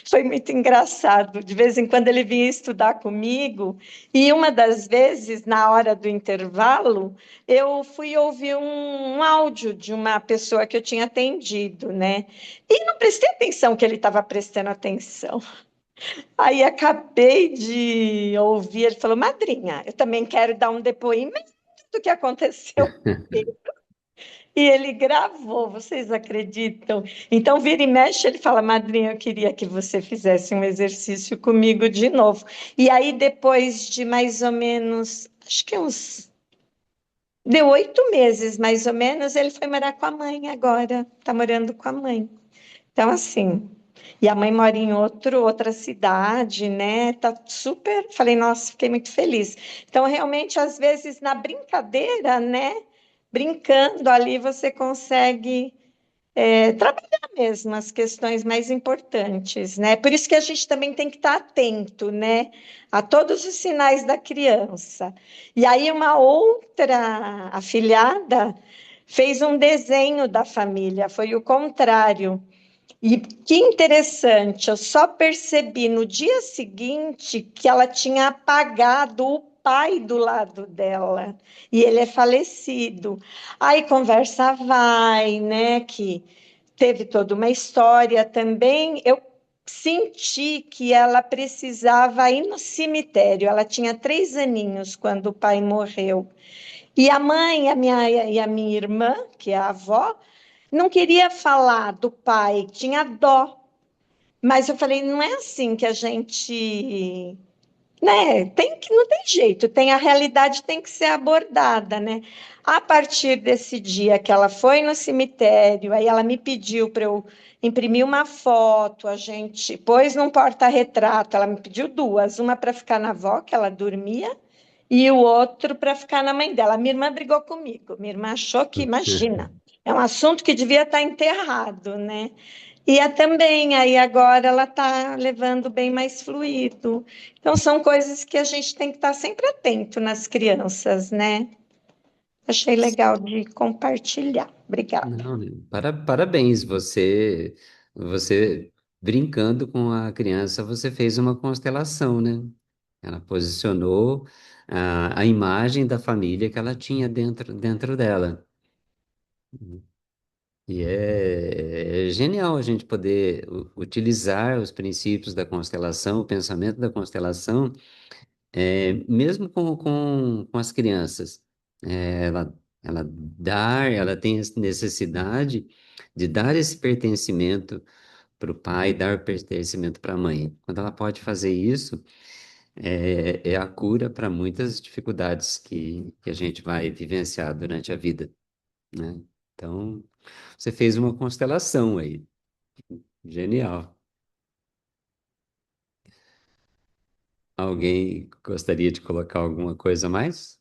foi muito engraçado. De vez em quando ele vinha estudar comigo, e uma das vezes, na hora do intervalo, eu fui ouvir um áudio de uma pessoa que eu tinha atendido, né? E não prestei atenção que ele estava prestando atenção. Aí acabei de ouvir, ele falou, madrinha, eu também quero dar um depoimento do que aconteceu. E ele gravou, vocês acreditam? Então, vira e mexe, ele fala, madrinha, eu queria que você fizesse um exercício comigo de novo. E aí, depois de mais ou menos, acho que uns. Deu 8 meses, mais ou menos, ele foi morar com a mãe agora. Está morando com a mãe. Então, assim. E a mãe mora em outra cidade, né? Tá super. Falei, nossa, fiquei muito feliz. Então, realmente, às vezes, na brincadeira, né? Brincando ali, você consegue trabalhar mesmo as questões mais importantes, né? Por isso que a gente também tem que estar atento, né? A todos os sinais da criança. E aí, uma outra afilhada fez um desenho da família, foi o contrário. E que interessante, eu só percebi no dia seguinte que ela tinha apagado o pai do lado dela, e ele é falecido. Aí conversa vai, né, que teve toda uma história também. Eu senti que ela precisava ir no cemitério. Ela tinha 3 aninhos quando o pai morreu. E a mãe e a minha irmã, que é a avó, não queria falar do pai, tinha dó. Mas eu falei, não é assim que a gente, né? Não tem jeito, tem a realidade tem que ser abordada, né? A partir desse dia que ela foi no cemitério, aí ela me pediu para eu imprimir uma foto, a gente pôs num porta-retrato, ela me pediu duas, uma para ficar na avó, que ela dormia, e o outro para ficar na mãe dela. Minha irmã brigou comigo, minha irmã achou que, imagina, é um assunto que devia estar enterrado, né? E também, aí agora ela está levando bem mais fluido. Então, são coisas que a gente tem que estar sempre atento nas crianças, né? Achei legal de compartilhar. Obrigada. Não, né? Parabéns, você brincando com a criança, você fez uma constelação, né? Ela posicionou a imagem da família que ela tinha dentro dela. E é genial a gente poder utilizar os princípios da constelação, o pensamento da constelação, mesmo com as crianças. Ela tem essa necessidade de dar esse pertencimento para o pai, dar pertencimento para a mãe. Quando ela pode fazer isso, é a cura para muitas dificuldades que a gente vai vivenciar durante a vida, né? Então, você fez uma constelação aí. Genial. Alguém gostaria de colocar alguma coisa a mais?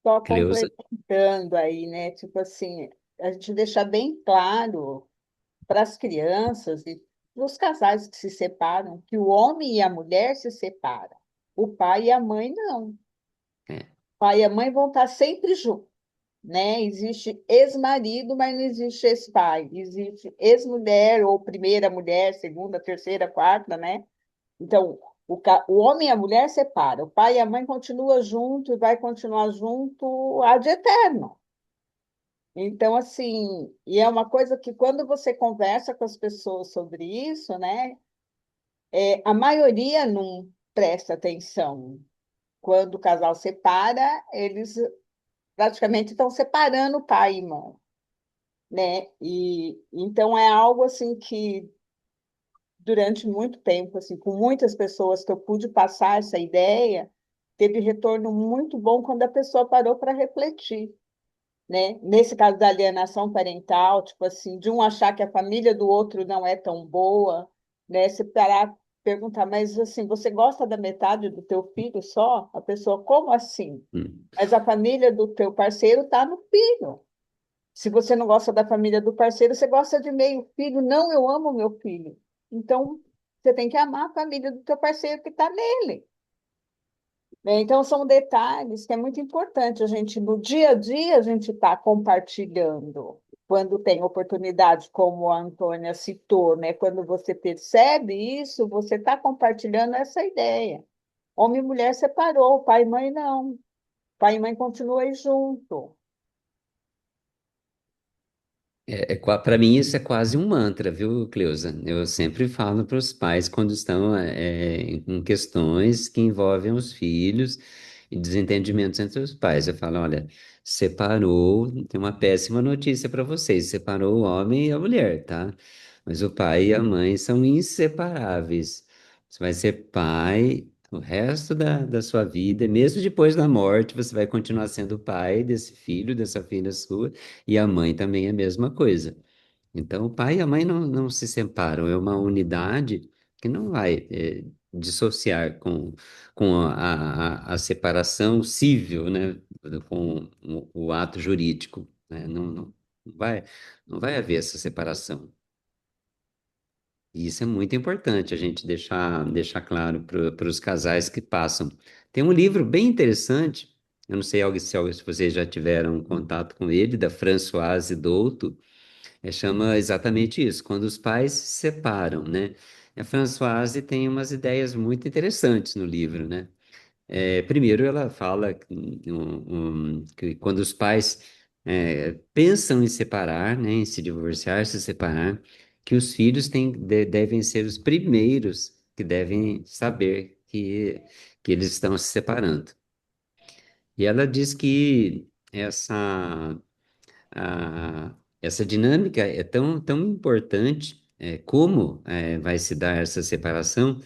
Só Cleusa? complementando aí, né? Tipo assim, a gente deixar bem claro para as crianças e para os casais que se separam que o homem e a mulher se separam. O pai e a mãe não. O É, pai e a mãe vão estar sempre juntos, né? Existe ex-marido, mas não existe ex-pai. Existe ex-mulher ou primeira mulher, segunda, terceira, quarta, né? Então, o homem e a mulher separam. O pai e a mãe continuam junto e vai continuar junto ad eterno. Então, assim, e é uma coisa que quando você conversa com as pessoas sobre isso, né, a maioria não presta atenção. Quando o casal separa, eles praticamente estão separando o pai e mãe, né? E então é algo assim que durante muito tempo, assim, com muitas pessoas que eu pude passar essa ideia, teve retorno muito bom quando a pessoa parou para refletir, né? Nesse caso da alienação parental, tipo assim, de um achar que a família do outro não é tão boa, né? Se parar, perguntar, mas assim, você gosta da metade do teu filho só? A pessoa, como assim? hum, Mas a família do teu parceiro está no filho. Se você não gosta da família do parceiro, você gosta de meio filho. Não, eu amo meu filho. Então, você tem que amar a família do teu parceiro que está nele, né? Então, são detalhes que é muito importante a gente, no dia a dia, a gente está compartilhando. Quando tem oportunidade, como a Antônia citou, né? Quando você percebe isso, você está compartilhando essa ideia. Homem e mulher separou, pai e mãe não. Pai e mãe continuam aí junto. Para mim, isso é quase um mantra, viu, Cleusa? Eu sempre falo para os pais quando estão com questões que envolvem os filhos e desentendimentos entre os pais. Eu falo, olha, separou, tem uma péssima notícia para vocês, separou o homem e a mulher, tá? Mas o pai e a mãe são inseparáveis. Você vai ser pai o resto da sua vida, mesmo depois da morte, você vai continuar sendo pai desse filho, dessa filha sua. E a mãe também é a mesma coisa. Então, o pai e a mãe não se separam, é uma unidade que não vai dissociar com a separação civil, né, com o ato jurídico, né? Não vai, não vai haver essa separação. E isso é muito importante a gente deixar claro para os casais que passam. Tem um livro bem interessante, eu não sei se vocês já tiveram contato com ele, da Françoise Douto. Chama exatamente isso, quando os pais se separam, né? E a Françoise tem umas ideias muito interessantes no livro, né? Primeiro, ela fala que quando os pais pensam em separar, né, em se divorciar, se separar, que os filhos devem ser os primeiros que devem saber que eles estão se separando. E ela diz que a- essa dinâmica é tão importante, como vai se dar essa separação,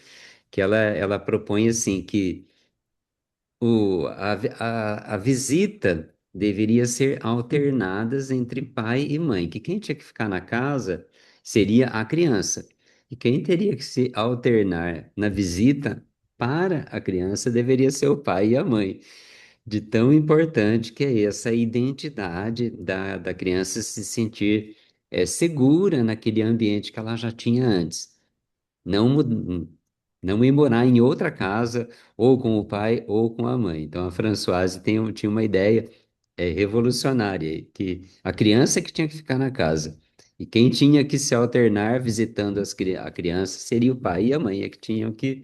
que ela propõe assim que a visita deveria ser alternadas entre pai e mãe, que quem tinha que ficar na casa seria a criança, e quem teria que se alternar na visita para a criança deveria ser o pai e a mãe. De tão importante que é essa identidade da criança se sentir segura naquele ambiente que ela já tinha antes. Não, não ir morar em outra casa, ou com o pai, ou com a mãe. Então, a Françoise tinha uma ideia revolucionária, que a criança que tinha que ficar na casa. E quem tinha que se alternar visitando a criança seria o pai e a mãe, é que tinham que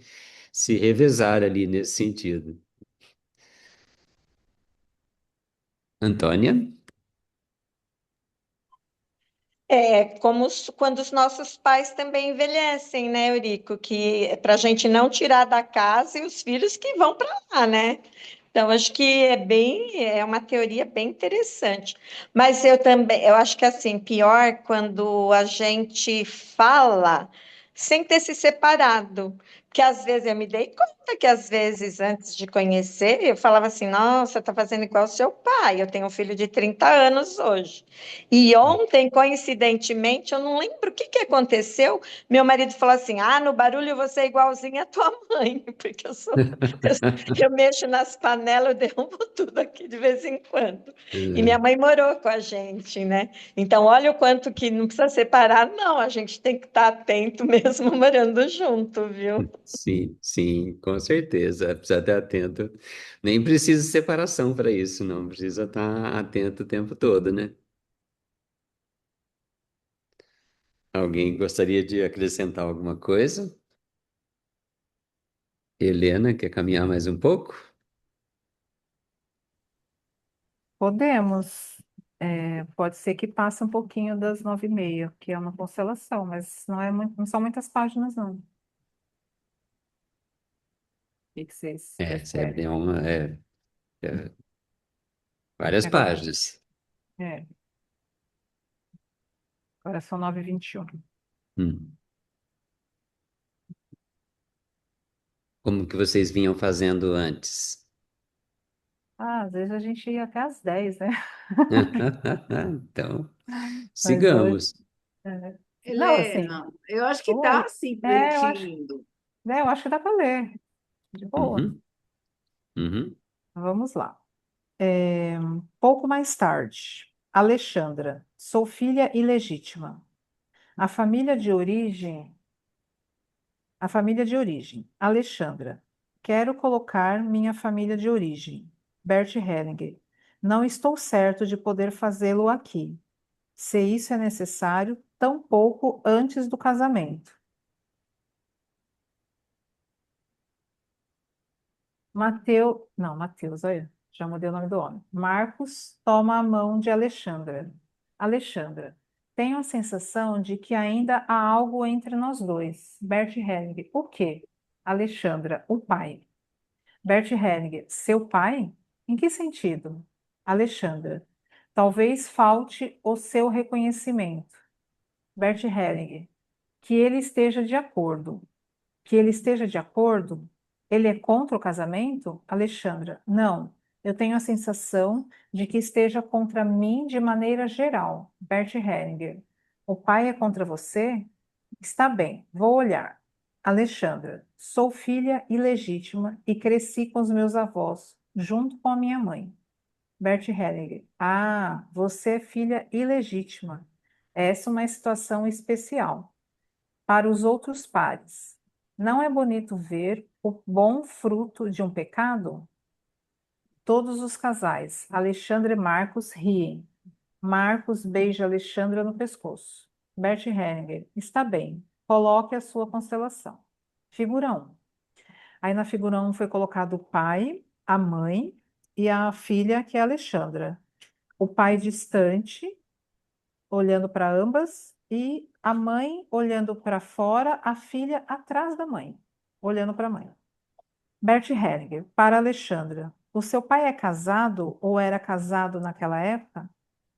se revezar ali nesse sentido. Antônia? É como quando os nossos pais também envelhecem, né, Eurico? Que é para a gente não tirar da casa e os filhos que vão para lá, né? Então, acho que é uma teoria bem interessante. Mas eu também, eu acho que assim, pior quando a gente fala sem ter se separado. Porque às vezes eu me dei conta que às vezes, antes de conhecer, eu falava assim, nossa, tá fazendo igual o seu pai. Eu tenho um filho de 30 anos hoje. E ontem, coincidentemente, eu não lembro o que que aconteceu. Meu marido falou assim: ah, no barulho você é igualzinha à tua mãe, porque eu mexo nas panelas, eu derrubo tudo aqui de vez em quando. E minha mãe morou com a gente, né? Então, olha o quanto que não precisa separar, não, a gente tem que estar atento mesmo morando junto, viu? Sim, sim, com certeza. Precisa estar atento. Nem precisa de separação para isso, não. Precisa estar atento o tempo todo, né? Alguém gostaria de acrescentar alguma coisa? Helena, quer caminhar mais um pouco? Podemos. Pode ser que passe um pouquinho das 9h30, que é uma constelação, mas não são muitas páginas, não. O que que vocês Sempre preferem? tem várias Agora, páginas. é, agora são 9h21. Hum. Como que vocês vinham fazendo antes? Ah, às vezes a gente ia até às 10, né? Então, Mas hoje. sigamos. é, Não, assim. Helena, eu acho que Oi. dá sim para a Eu gente acho, ir indo. eu acho que dá para ler. De boa. Uhum, uhum. Vamos lá. Pouco mais tarde. Alexandra, sou filha ilegítima. A família de origem, a família de origem. Alexandra, quero colocar minha família de origem. Bert Hellinger, não estou certo de poder fazê-lo aqui. Se isso é necessário, tampouco antes do casamento. Mateus, olha, já mudei o nome do homem. Marcos toma a mão de Alexandra. Alexandra, Tenho a sensação de que ainda há algo entre nós dois. Bert Hellinger. O quê? Alexandra, o pai. Bert Hellinger. Seu pai? Em que sentido? Alexandra. Talvez falte o seu reconhecimento. Bert Hellinger. Que ele esteja de acordo. Que ele esteja de acordo? Ele é contra o casamento? Alexandra. Não. Eu tenho a sensação de que esteja contra mim de maneira geral. Bert Hellinger. O pai é contra você? Está bem, vou olhar. Alexandra. Sou filha ilegítima e cresci com os meus avós, junto com a minha mãe. Bert Hellinger. Ah, você é filha ilegítima. Essa é uma situação especial. Para os outros pares, não é bonito ver o bom fruto de um pecado? Todos os casais, Alexandre e Marcos, riem. Marcos beija Alexandra no pescoço. Bert Hellinger, está bem, coloque a sua constelação. Figura 1. Aí na figura 1 foi colocado o pai, a mãe e a filha, que é a Alexandra. O pai distante, olhando para ambas, e a mãe olhando para fora, a filha atrás da mãe, olhando para a mãe. Bert Hellinger, para Alexandra. O seu pai é casado ou era casado naquela época?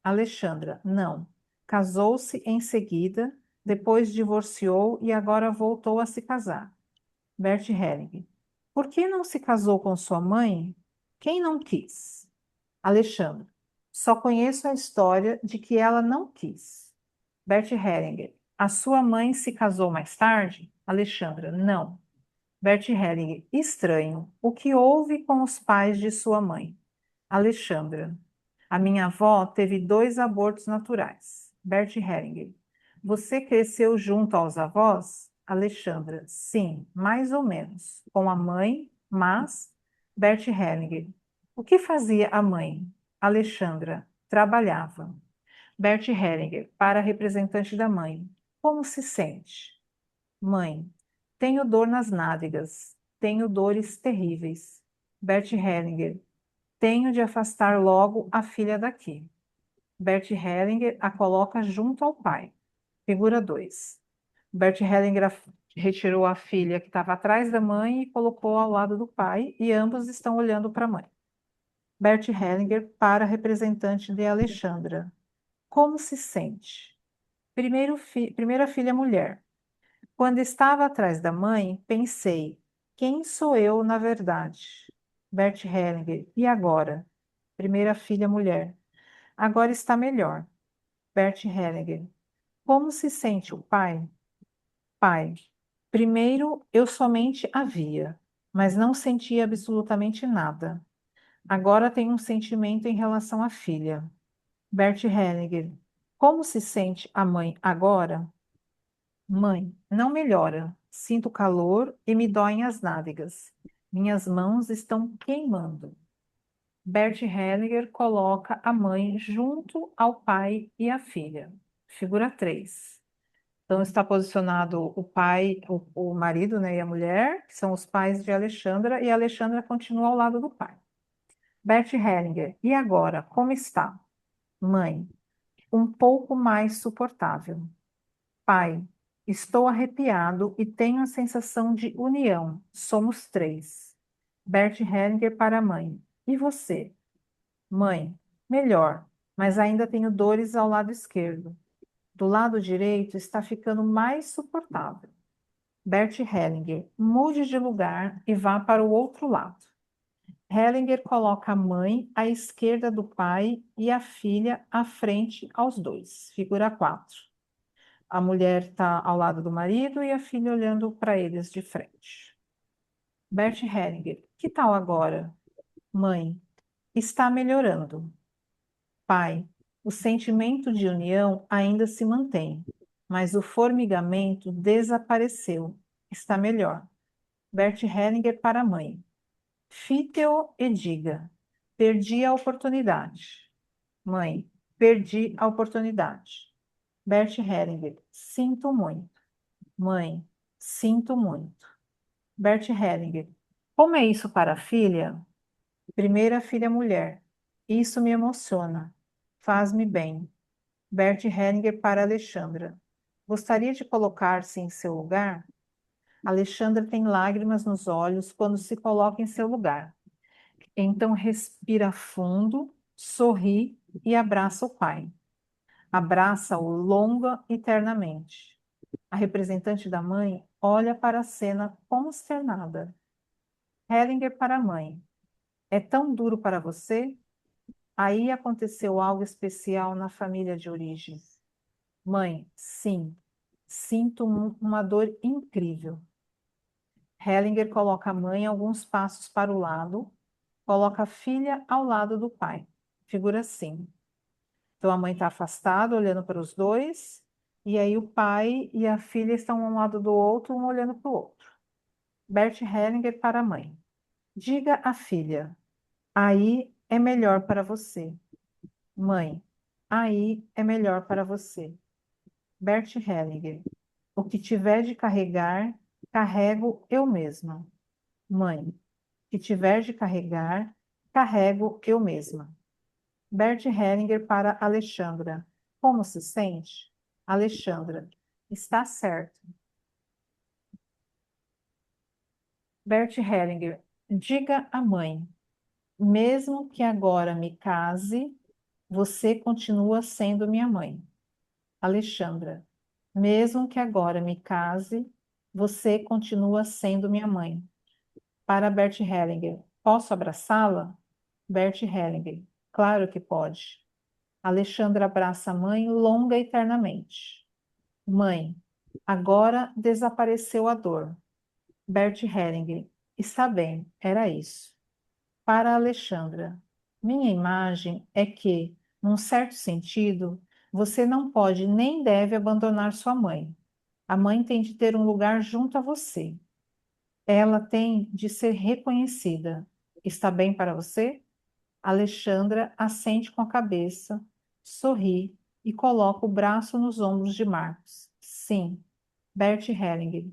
Alexandra, não. Casou-se em seguida, depois divorciou e agora voltou a se casar. Bert Hellinger. Por que não se casou com sua mãe? Quem não quis? Alexandra. Só conheço a história de que ela não quis. Bert Hellinger. A sua mãe se casou mais tarde? Alexandra. Não. Bert Hellinger. Estranho. O que houve com os pais de sua mãe? Alexandra. A minha avó teve 2 abortos naturais. Bert Hellinger. Você cresceu junto aos avós? Alexandra. Sim, mais ou menos. Com a mãe, mas. Bert Hellinger. O que fazia a mãe? Alexandra. Trabalhava. Bert Hellinger, para a representante da mãe. Como se sente? Mãe. Tenho dor nas nádegas. Tenho dores terríveis. Bert Hellinger. Tenho de afastar logo a filha daqui. Bert Hellinger a coloca junto ao pai. Figura 2. Bert Hellinger retirou a filha que estava atrás da mãe e colocou ao lado do pai, e ambos estão olhando para a mãe. Bert Hellinger para a representante de Alexandra. Como se sente? Primeira filha mulher. Quando estava atrás da mãe, pensei, quem sou eu na verdade? Bert Hellinger. E agora? Primeira filha mulher. Agora está melhor. Bert Hellinger. Como se sente o pai? Pai. Primeiro eu somente a via, mas não sentia absolutamente nada. Agora tenho um sentimento em relação à filha. Bert Hellinger. Como se sente a mãe agora? Mãe, não melhora. Sinto calor e me doem as nádegas. Minhas mãos estão queimando. Bert Hellinger coloca a mãe junto ao pai e a filha. Figura 3. Então está posicionado o pai, o marido, né, e a mulher, que são os pais de Alexandra, e a Alexandra continua ao lado do pai. Bert Hellinger, e agora, como está? Mãe, um pouco mais suportável. Pai, estou arrepiado e tenho a sensação de união. Somos 3. Bert Hellinger para a mãe. E você? Mãe, melhor, mas ainda tenho dores ao lado esquerdo. Do lado direito está ficando mais suportável. Bert Hellinger, mude de lugar e vá para o outro lado. Hellinger coloca a mãe à esquerda do pai e a filha à frente aos dois. Figura 4. A mulher está ao lado do marido e a filha olhando para eles de frente. Bert Hellinger, que tal agora? Mãe, está melhorando. Pai, o sentimento de união ainda se mantém, mas o formigamento desapareceu. Está melhor. Bert Hellinger para a mãe. Fite-o e diga: perdi a oportunidade. Mãe, perdi a oportunidade. Bert Hellinger, sinto muito. Mãe, sinto muito. Bert Hellinger, como é isso para a filha? Primeira filha mulher. Isso me emociona. Faz-me bem. Bert Hellinger para Alexandra. Gostaria de colocar-se em seu lugar? Alexandra tem lágrimas nos olhos quando se coloca em seu lugar. Então respira fundo, sorri e abraça o pai. Abraça-o longa e ternamente. A representante da mãe olha para a cena consternada. Hellinger para a mãe. É tão duro para você? Aí aconteceu algo especial na família de origem. Mãe, sim, sinto uma dor incrível. Hellinger coloca a mãe alguns passos para o lado, coloca a filha ao lado do pai. Figura assim. Então a mãe está afastada, olhando para os dois, e aí o pai e a filha estão um lado do outro, um olhando para o outro. Bert Hellinger para a mãe. Diga à filha, aí é melhor para você. Mãe, aí é melhor para você. Bert Hellinger. O que tiver de carregar, carrego eu mesma. Mãe, o que tiver de carregar, carrego eu mesma. Bert Hellinger para Alexandra. Como se sente? Alexandra. Está certo. Bert Hellinger. Diga à mãe. Mesmo que agora me case, você continua sendo minha mãe. Alexandra. Mesmo que agora me case, você continua sendo minha mãe. Para Bert Hellinger. Posso abraçá-la? Bert Hellinger. Claro que pode. Alexandra abraça a mãe longa e eternamente. Mãe, agora desapareceu a dor. Bert Hellinger. Está bem, era isso. Para Alexandra. Minha imagem é que, num certo sentido, você não pode nem deve abandonar sua mãe. A mãe tem de ter um lugar junto a você. Ela tem de ser reconhecida. Está bem para você? Alexandra assente com a cabeça, sorri e coloca o braço nos ombros de Marcos. Sim, Bert Hellinger.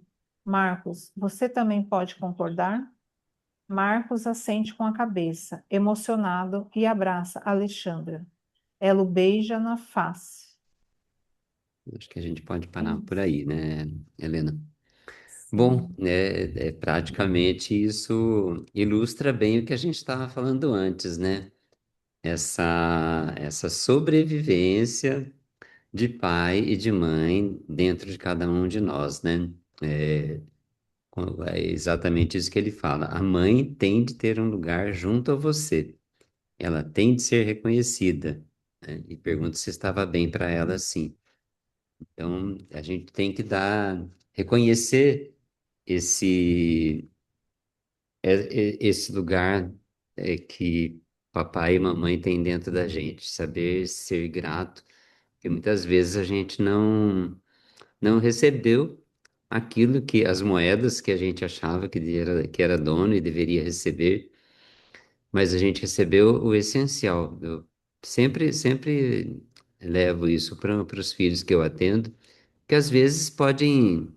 Marcos, você também pode concordar? Marcos assente com a cabeça, emocionado, e abraça Alexandra. Ela o beija na face. Acho que a gente pode É parar por isso. aí, né, Helena? Bom, Sim, praticamente isso ilustra bem o que a gente estava falando antes, né? Essa sobrevivência de pai e de mãe dentro de cada um de nós, né? É exatamente isso que ele fala. A mãe tem de ter um lugar junto a você. Ela tem de ser reconhecida, né? E pergunta se estava bem para ela, sim. Então, a gente tem que reconhecer esse, esse lugar que papai e mamãe têm dentro da gente, saber ser grato, porque muitas vezes a gente não recebeu aquilo que as moedas que a gente achava que era dono e deveria receber, mas a gente recebeu o essencial. Eu sempre levo isso para os filhos que eu atendo, que às vezes podem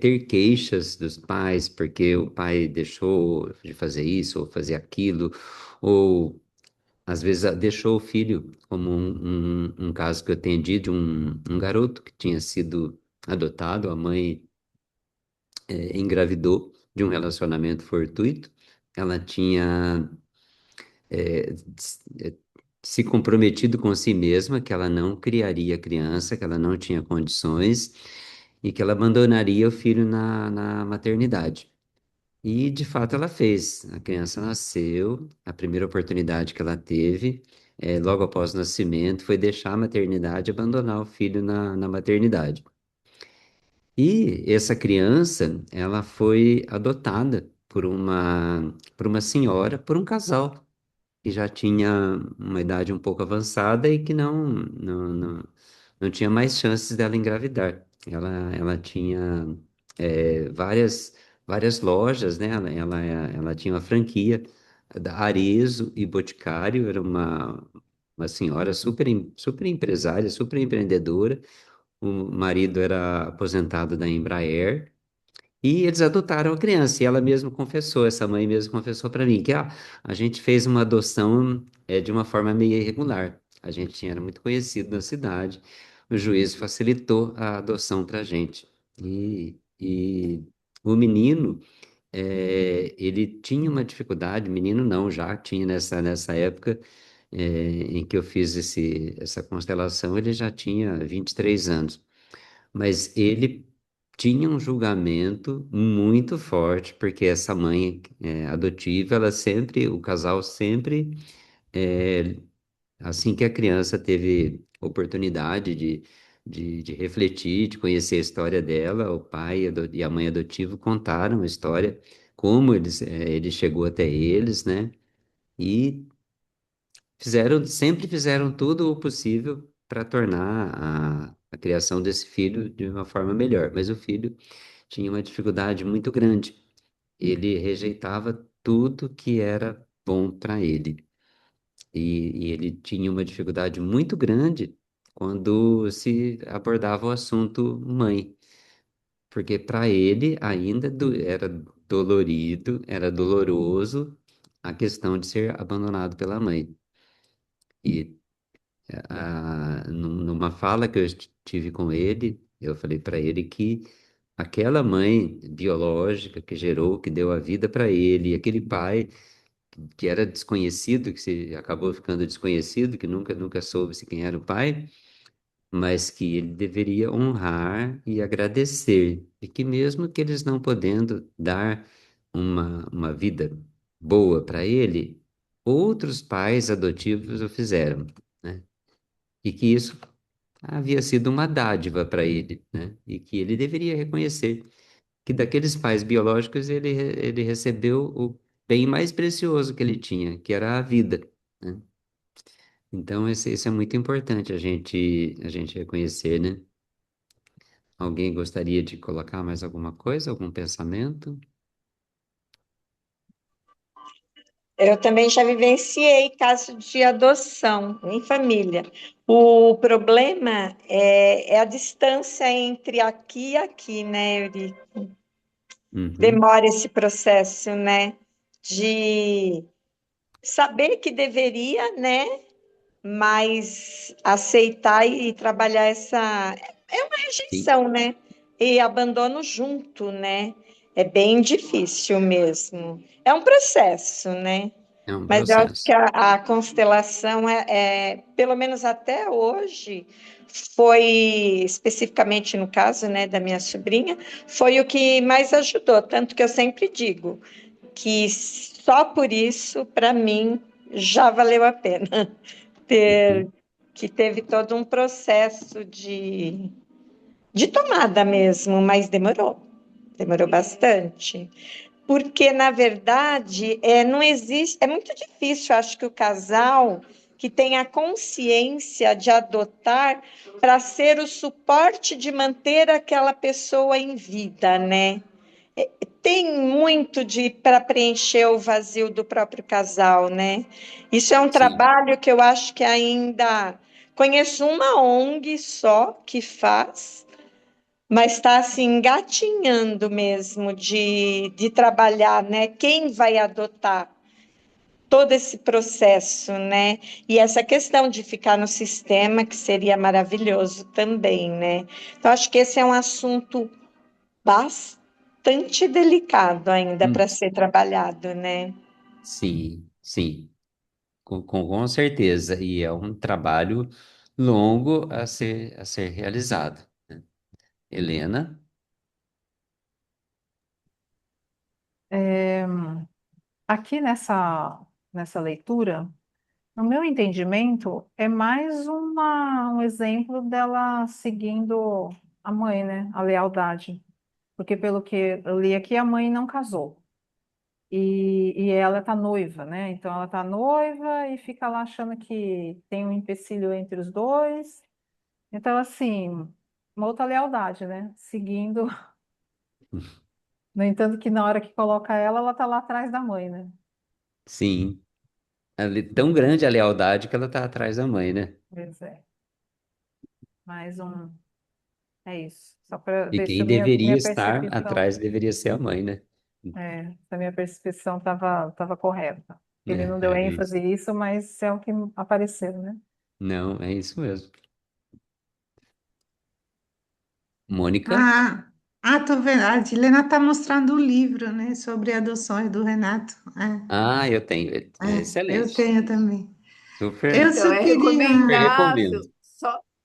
ter queixas dos pais porque o pai deixou de fazer isso ou fazer aquilo, ou às vezes deixou o filho, como um caso que eu atendi de um garoto que tinha sido adotado, a mãe engravidou de um relacionamento fortuito, ela tinha se comprometido com si mesma que ela não criaria criança, que ela não tinha condições e que ela abandonaria o filho na maternidade. E de fato ela fez. A criança nasceu, a primeira oportunidade que ela teve, logo após o nascimento, foi deixar a maternidade e abandonar o filho na maternidade. E essa criança, ela foi adotada por uma senhora, por um casal que já tinha uma idade um pouco avançada e que não tinha mais chances dela engravidar. Ela tinha várias lojas, né? Ela tinha uma franquia da Arezzo e Boticário, era uma senhora super empresária, super empreendedora. O marido era aposentado da Embraer. E eles adotaram a criança, e ela mesma confessou, essa mãe mesmo confessou para mim, que a gente fez uma adoção de uma forma meio irregular. A gente era muito conhecido na cidade. O juiz facilitou a adoção para a gente. E o menino, ele tinha uma dificuldade, menino não, já tinha nessa época, em que eu fiz essa constelação, ele já tinha 23 anos. Mas ele tinha um julgamento muito forte, porque essa mãe, adotiva, o casal sempre, é, assim que a criança teve oportunidade de refletir, de conhecer a história dela, o pai e a mãe adotiva contaram a história, como ele chegou até eles, né? E sempre fizeram tudo o possível para tornar a criação desse filho de uma forma melhor. Mas o filho tinha uma dificuldade muito grande. Ele rejeitava tudo que era bom para ele. E ele tinha uma dificuldade muito grande quando se abordava o assunto mãe, porque para ele ainda era dolorido, era doloroso a questão de ser abandonado pela mãe. E numa fala que eu tive com ele, eu falei para ele que aquela mãe biológica que gerou, que deu a vida para ele, e aquele pai que era desconhecido, que se acabou ficando desconhecido, que nunca soube-se quem era o pai, mas que ele deveria honrar e agradecer, e que mesmo que eles não podendo dar uma vida boa para ele, outros pais adotivos o fizeram, né? E que isso havia sido uma dádiva para ele, né? E que ele deveria reconhecer que daqueles pais biológicos ele recebeu o bem mais precioso que ele tinha, que era a vida, né? Então, isso é muito importante a gente reconhecer, né? Alguém gostaria de colocar mais alguma coisa, algum pensamento? Eu também já vivenciei caso de adoção em família. O problema é a distância entre aqui e aqui, né, Yuri? Uhum. Demora esse processo, né, de saber que deveria, né, mas aceitar e trabalhar essa. É uma Sim, rejeição, né? E abandono junto, né? É bem difícil mesmo. É um processo, né? é um Mas eu acho que processo. a constelação pelo menos até hoje, foi especificamente no caso, né, da minha sobrinha, foi o que mais ajudou. Tanto que eu sempre digo que só por isso, para mim, já valeu a pena ter Uhum. que teve todo um processo de tomada mesmo, mas demorou bastante. Porque, na verdade, não existe, é muito difícil, acho que o casal que tenha consciência de adotar para ser o suporte de manter aquela pessoa em vida, né? Tem muito de para preencher o vazio do próprio casal, né? Isso é um Sim. trabalho que eu acho que ainda conheço uma ONG só que faz, mas está assim engatinhando mesmo de trabalhar, né? Quem vai adotar todo esse processo, né? E essa questão de ficar no sistema, que seria maravilhoso também, né? Então, acho que esse é um assunto bastante delicado ainda Hum. para ser trabalhado, né? Sim, sim, com certeza. E é um trabalho longo a ser realizado, né? Helena? É, aqui nessa leitura, no meu entendimento, é mais um exemplo dela seguindo a mãe, né? A lealdade. Porque pelo que eu li aqui, a mãe não casou. E ela tá noiva, né? Então ela tá noiva e fica lá achando que tem um empecilho entre os dois. Então, assim, uma outra lealdade, né? Seguindo. No entanto, que na hora que coloca ela, ela tá lá atrás da mãe, né? Sim. Tão grande a lealdade que ela tá atrás da mãe, né? Pois é. Mais um. É isso. Só para E ver se quem a minha deveria estar percepção. atrás deveria ser a mãe, né? Se a minha percepção estava correta. Ele não deu É isso. ênfase a isso, mas é o que apareceu, né? Não, é isso mesmo. Mônica? Tô vendo. A Dilena está mostrando o livro, né, sobre adoções do Renato. Ah, eu tenho. É Eu excelente. tenho também. Eu Super, Então, só é queria. super recomendável, recomendo.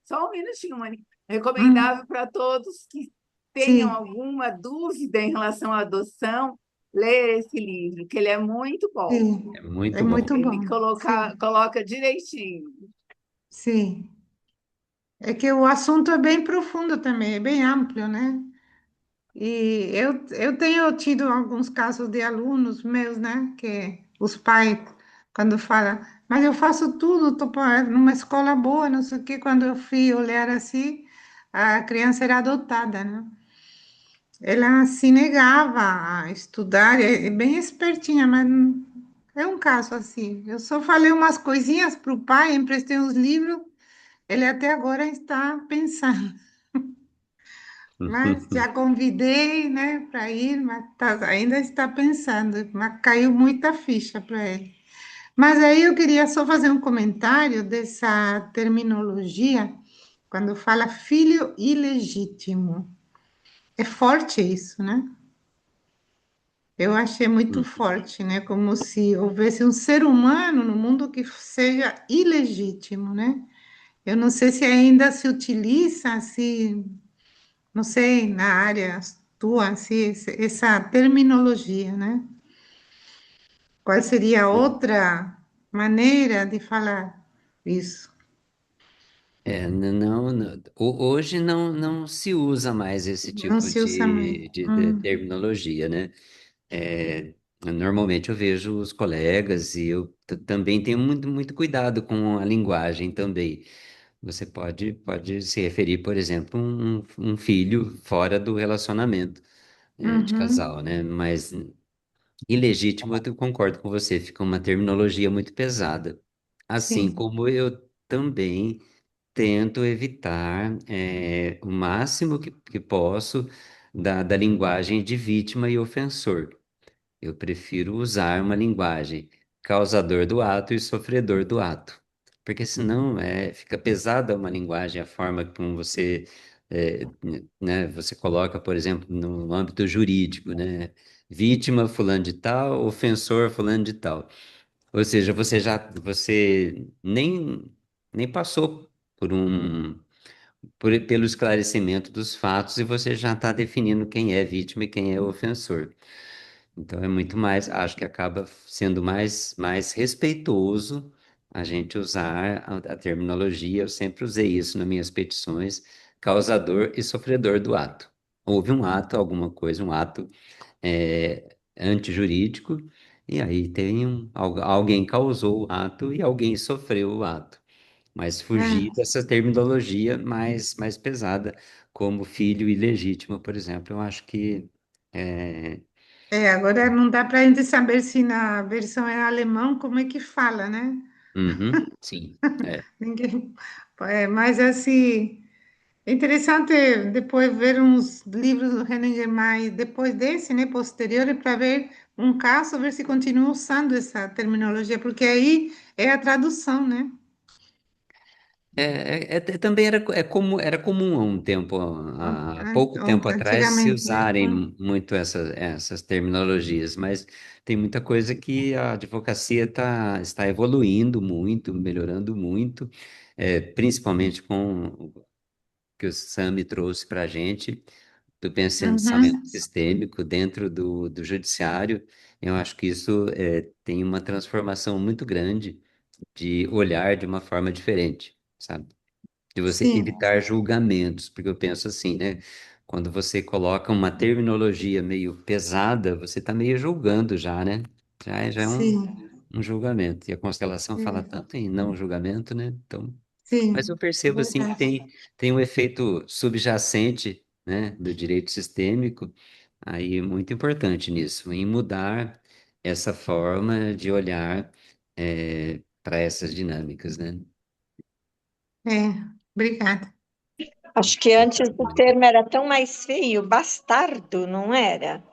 só um minutinho, Mônica. É Hum, recomendável para todos que tenham sim, alguma dúvida em relação à adoção, ler esse livro, que ele é muito bom. sim. É É muito bom. muito Ele bom. Sim, coloca direitinho. sim. É que o assunto é bem profundo também, é bem amplo, né? E eu tenho tido alguns casos de alunos meus, né? Que os pais, quando falam, mas eu faço tudo, estou numa escola boa, não sei o quê. Quando eu fui olhar assim, a criança era adotada, né? Ela se negava a estudar, é bem espertinha, mas é um caso assim. Eu só falei umas coisinhas para o pai, emprestei uns livros, ele até agora está pensando. Mas já convidei, né, para ir, mas ainda está pensando, mas caiu muita ficha para ele. Mas aí eu queria só fazer um comentário dessa terminologia, quando fala filho ilegítimo. É forte isso, né? Eu achei muito forte, né? Como se houvesse um ser humano no mundo que seja ilegítimo, né? Eu não sei se ainda se utiliza assim, não sei, na área tua, assim, essa terminologia, né? Qual seria outra maneira de falar isso? Hoje não se usa mais esse Não tipo se usa mais. de terminologia, né? É, normalmente eu vejo os colegas e eu também tenho muito cuidado com a linguagem também. Você pode se referir, por exemplo, um filho fora do relacionamento, de Uhum, casal, né? Mas ilegítimo, eu concordo com você, fica uma terminologia muito pesada. Assim sim. como eu também tento evitar o máximo que posso da linguagem de vítima e ofensor. Eu prefiro usar uma linguagem causador do ato e sofredor do ato. Porque senão fica pesada uma linguagem, a forma como é, né, você coloca, por exemplo, no âmbito jurídico, né? Vítima fulano de tal, ofensor fulano de tal. Ou seja, você nem passou por pelo esclarecimento dos fatos e você já está definindo quem é vítima e quem é ofensor. Então é muito mais, acho que acaba sendo mais respeitoso a gente usar a terminologia. Eu sempre usei isso nas minhas petições, causador e sofredor do ato. Houve um ato, alguma coisa, um ato antijurídico, e aí alguém causou o ato e alguém sofreu o ato. Mas fugir É, dessa terminologia mais pesada, como filho ilegítimo, por exemplo, eu acho que é, agora não dá para a gente saber se na versão em alemão como é que fala, né? uhum, sim, Ninguém, mas assim, é interessante depois ver uns livros do Henninger mais depois desse, né, posterior, para ver um caso, ver se continua usando essa terminologia, porque aí é a tradução, né? também era comum há um tempo, há pouco tempo atrás, se Antigamente, né? usarem muito essas terminologias, mas tem muita coisa que a advocacia está evoluindo muito, melhorando muito, principalmente com o que o Sami trouxe para a gente, do pensamento Uhum, sistêmico dentro do judiciário. Eu acho que isso tem uma transformação muito grande de olhar de uma forma diferente, sabe? De você sim, evitar julgamentos, porque eu penso assim, né? Quando você coloca uma terminologia meio pesada, você está meio julgando já, né? Já é sim, um julgamento. E a constelação fala é, tanto em não julgamento, né? Então, mas eu sim, percebo assim que verdade. tem um efeito subjacente, né, do direito sistêmico, aí muito importante nisso, em mudar essa forma de olhar para essas dinâmicas, né? Obrigada. Acho que antes o termo era tão mais feio, bastardo, não era?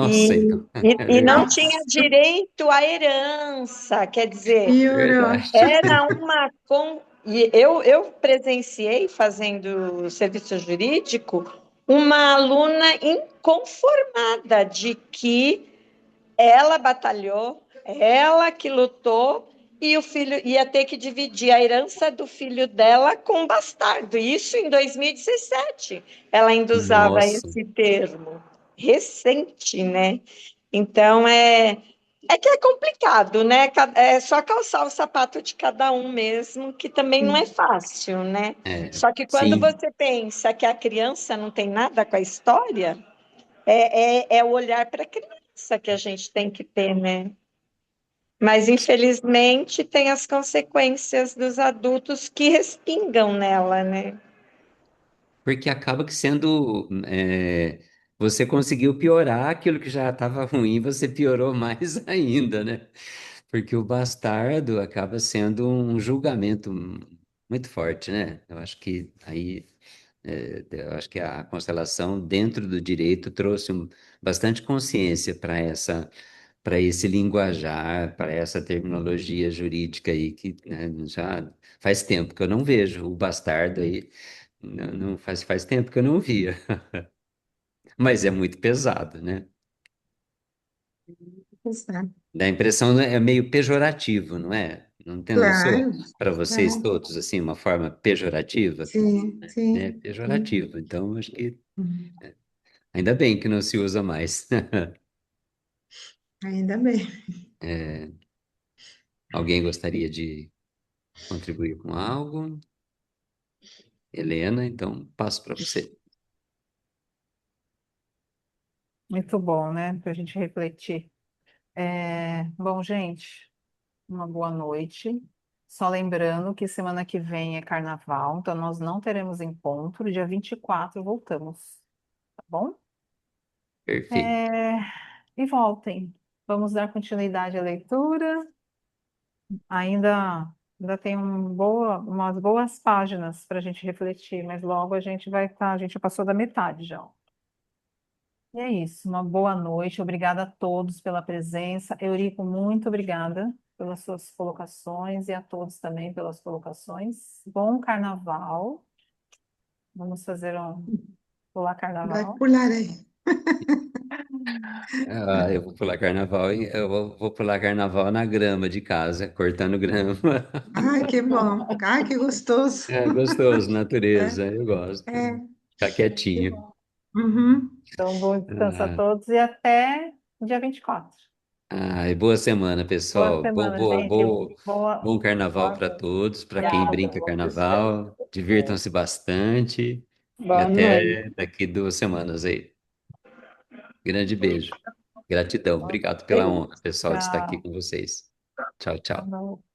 E, Nossa, então, é e não verdade, tinha Nossa, direito à herança, quer dizer, piorou. verdade. era uma E eu presenciei, fazendo serviço jurídico, uma aluna inconformada de que ela batalhou, ela que lutou, e o filho ia ter que dividir a herança do filho dela com o bastardo. Isso em 2017. Ela ainda usava Nossa, esse termo. Recente, né? Então é que é complicado, né? É só calçar o sapato de cada um mesmo, que também não é fácil, né? Só que quando sim. você pensa que a criança não tem nada com a história, é o olhar para a criança que a gente tem que ter, né? Mas, infelizmente, tem as consequências dos adultos que respingam nela, né? Porque acaba que sendo. Você conseguiu piorar aquilo que já estava ruim, você piorou mais ainda, né? Porque o bastardo acaba sendo um julgamento muito forte, né? Eu acho que aí. Eu acho que a constelação dentro do direito trouxe bastante consciência para esse linguajar, para essa terminologia jurídica aí que, né, já faz tempo que eu não vejo o bastardo aí. Não faz tempo que eu não via, mas é muito pesado, né? Exato. Dá a impressão, né, é meio pejorativo, não é? Não sou Claro, para vocês claro. todos assim uma forma pejorativa, Sim, né? sim, sim. Pejorativo. Então acho que Uhum. ainda bem que não se usa mais. Ainda bem. É, alguém gostaria de contribuir com algo? Helena, então passo para você. Muito bom, né? Para a gente refletir. Bom, gente, uma boa noite. Só lembrando que semana que vem é carnaval, então nós não teremos encontro. Dia 24 voltamos, tá bom? Perfeito. É, E voltem. Vamos dar continuidade à leitura. Ainda tem umas boas páginas para a gente refletir, mas logo a gente vai estar, a gente já passou da metade já. E é isso, uma boa noite, obrigada a todos pela presença. Eurico, muito obrigada pelas suas colocações e a todos também pelas colocações. Bom carnaval. Vamos fazer um pular Vai carnaval. pular aí. Ah, eu vou pular carnaval, vou pular carnaval na grama de casa, cortando grama. Ai, que bom. Ai, que gostoso. É gostoso, É, natureza, eu gosto. é. Ficar Que quietinho. bom. Uhum. Então, bom descanso a Ah, todos e até dia 24. e boa semana, Boa pessoal. semana, gente. Bom carnaval para todos, para quem brinca carnaval. Divirtam-se bastante e Boa noite. até daqui 2 semanas aí. Grande beijo. Gratidão. Obrigado pela Beijo. honra, pessoal, de estar aqui Tchau. com vocês. Tchau, tchau. Falou.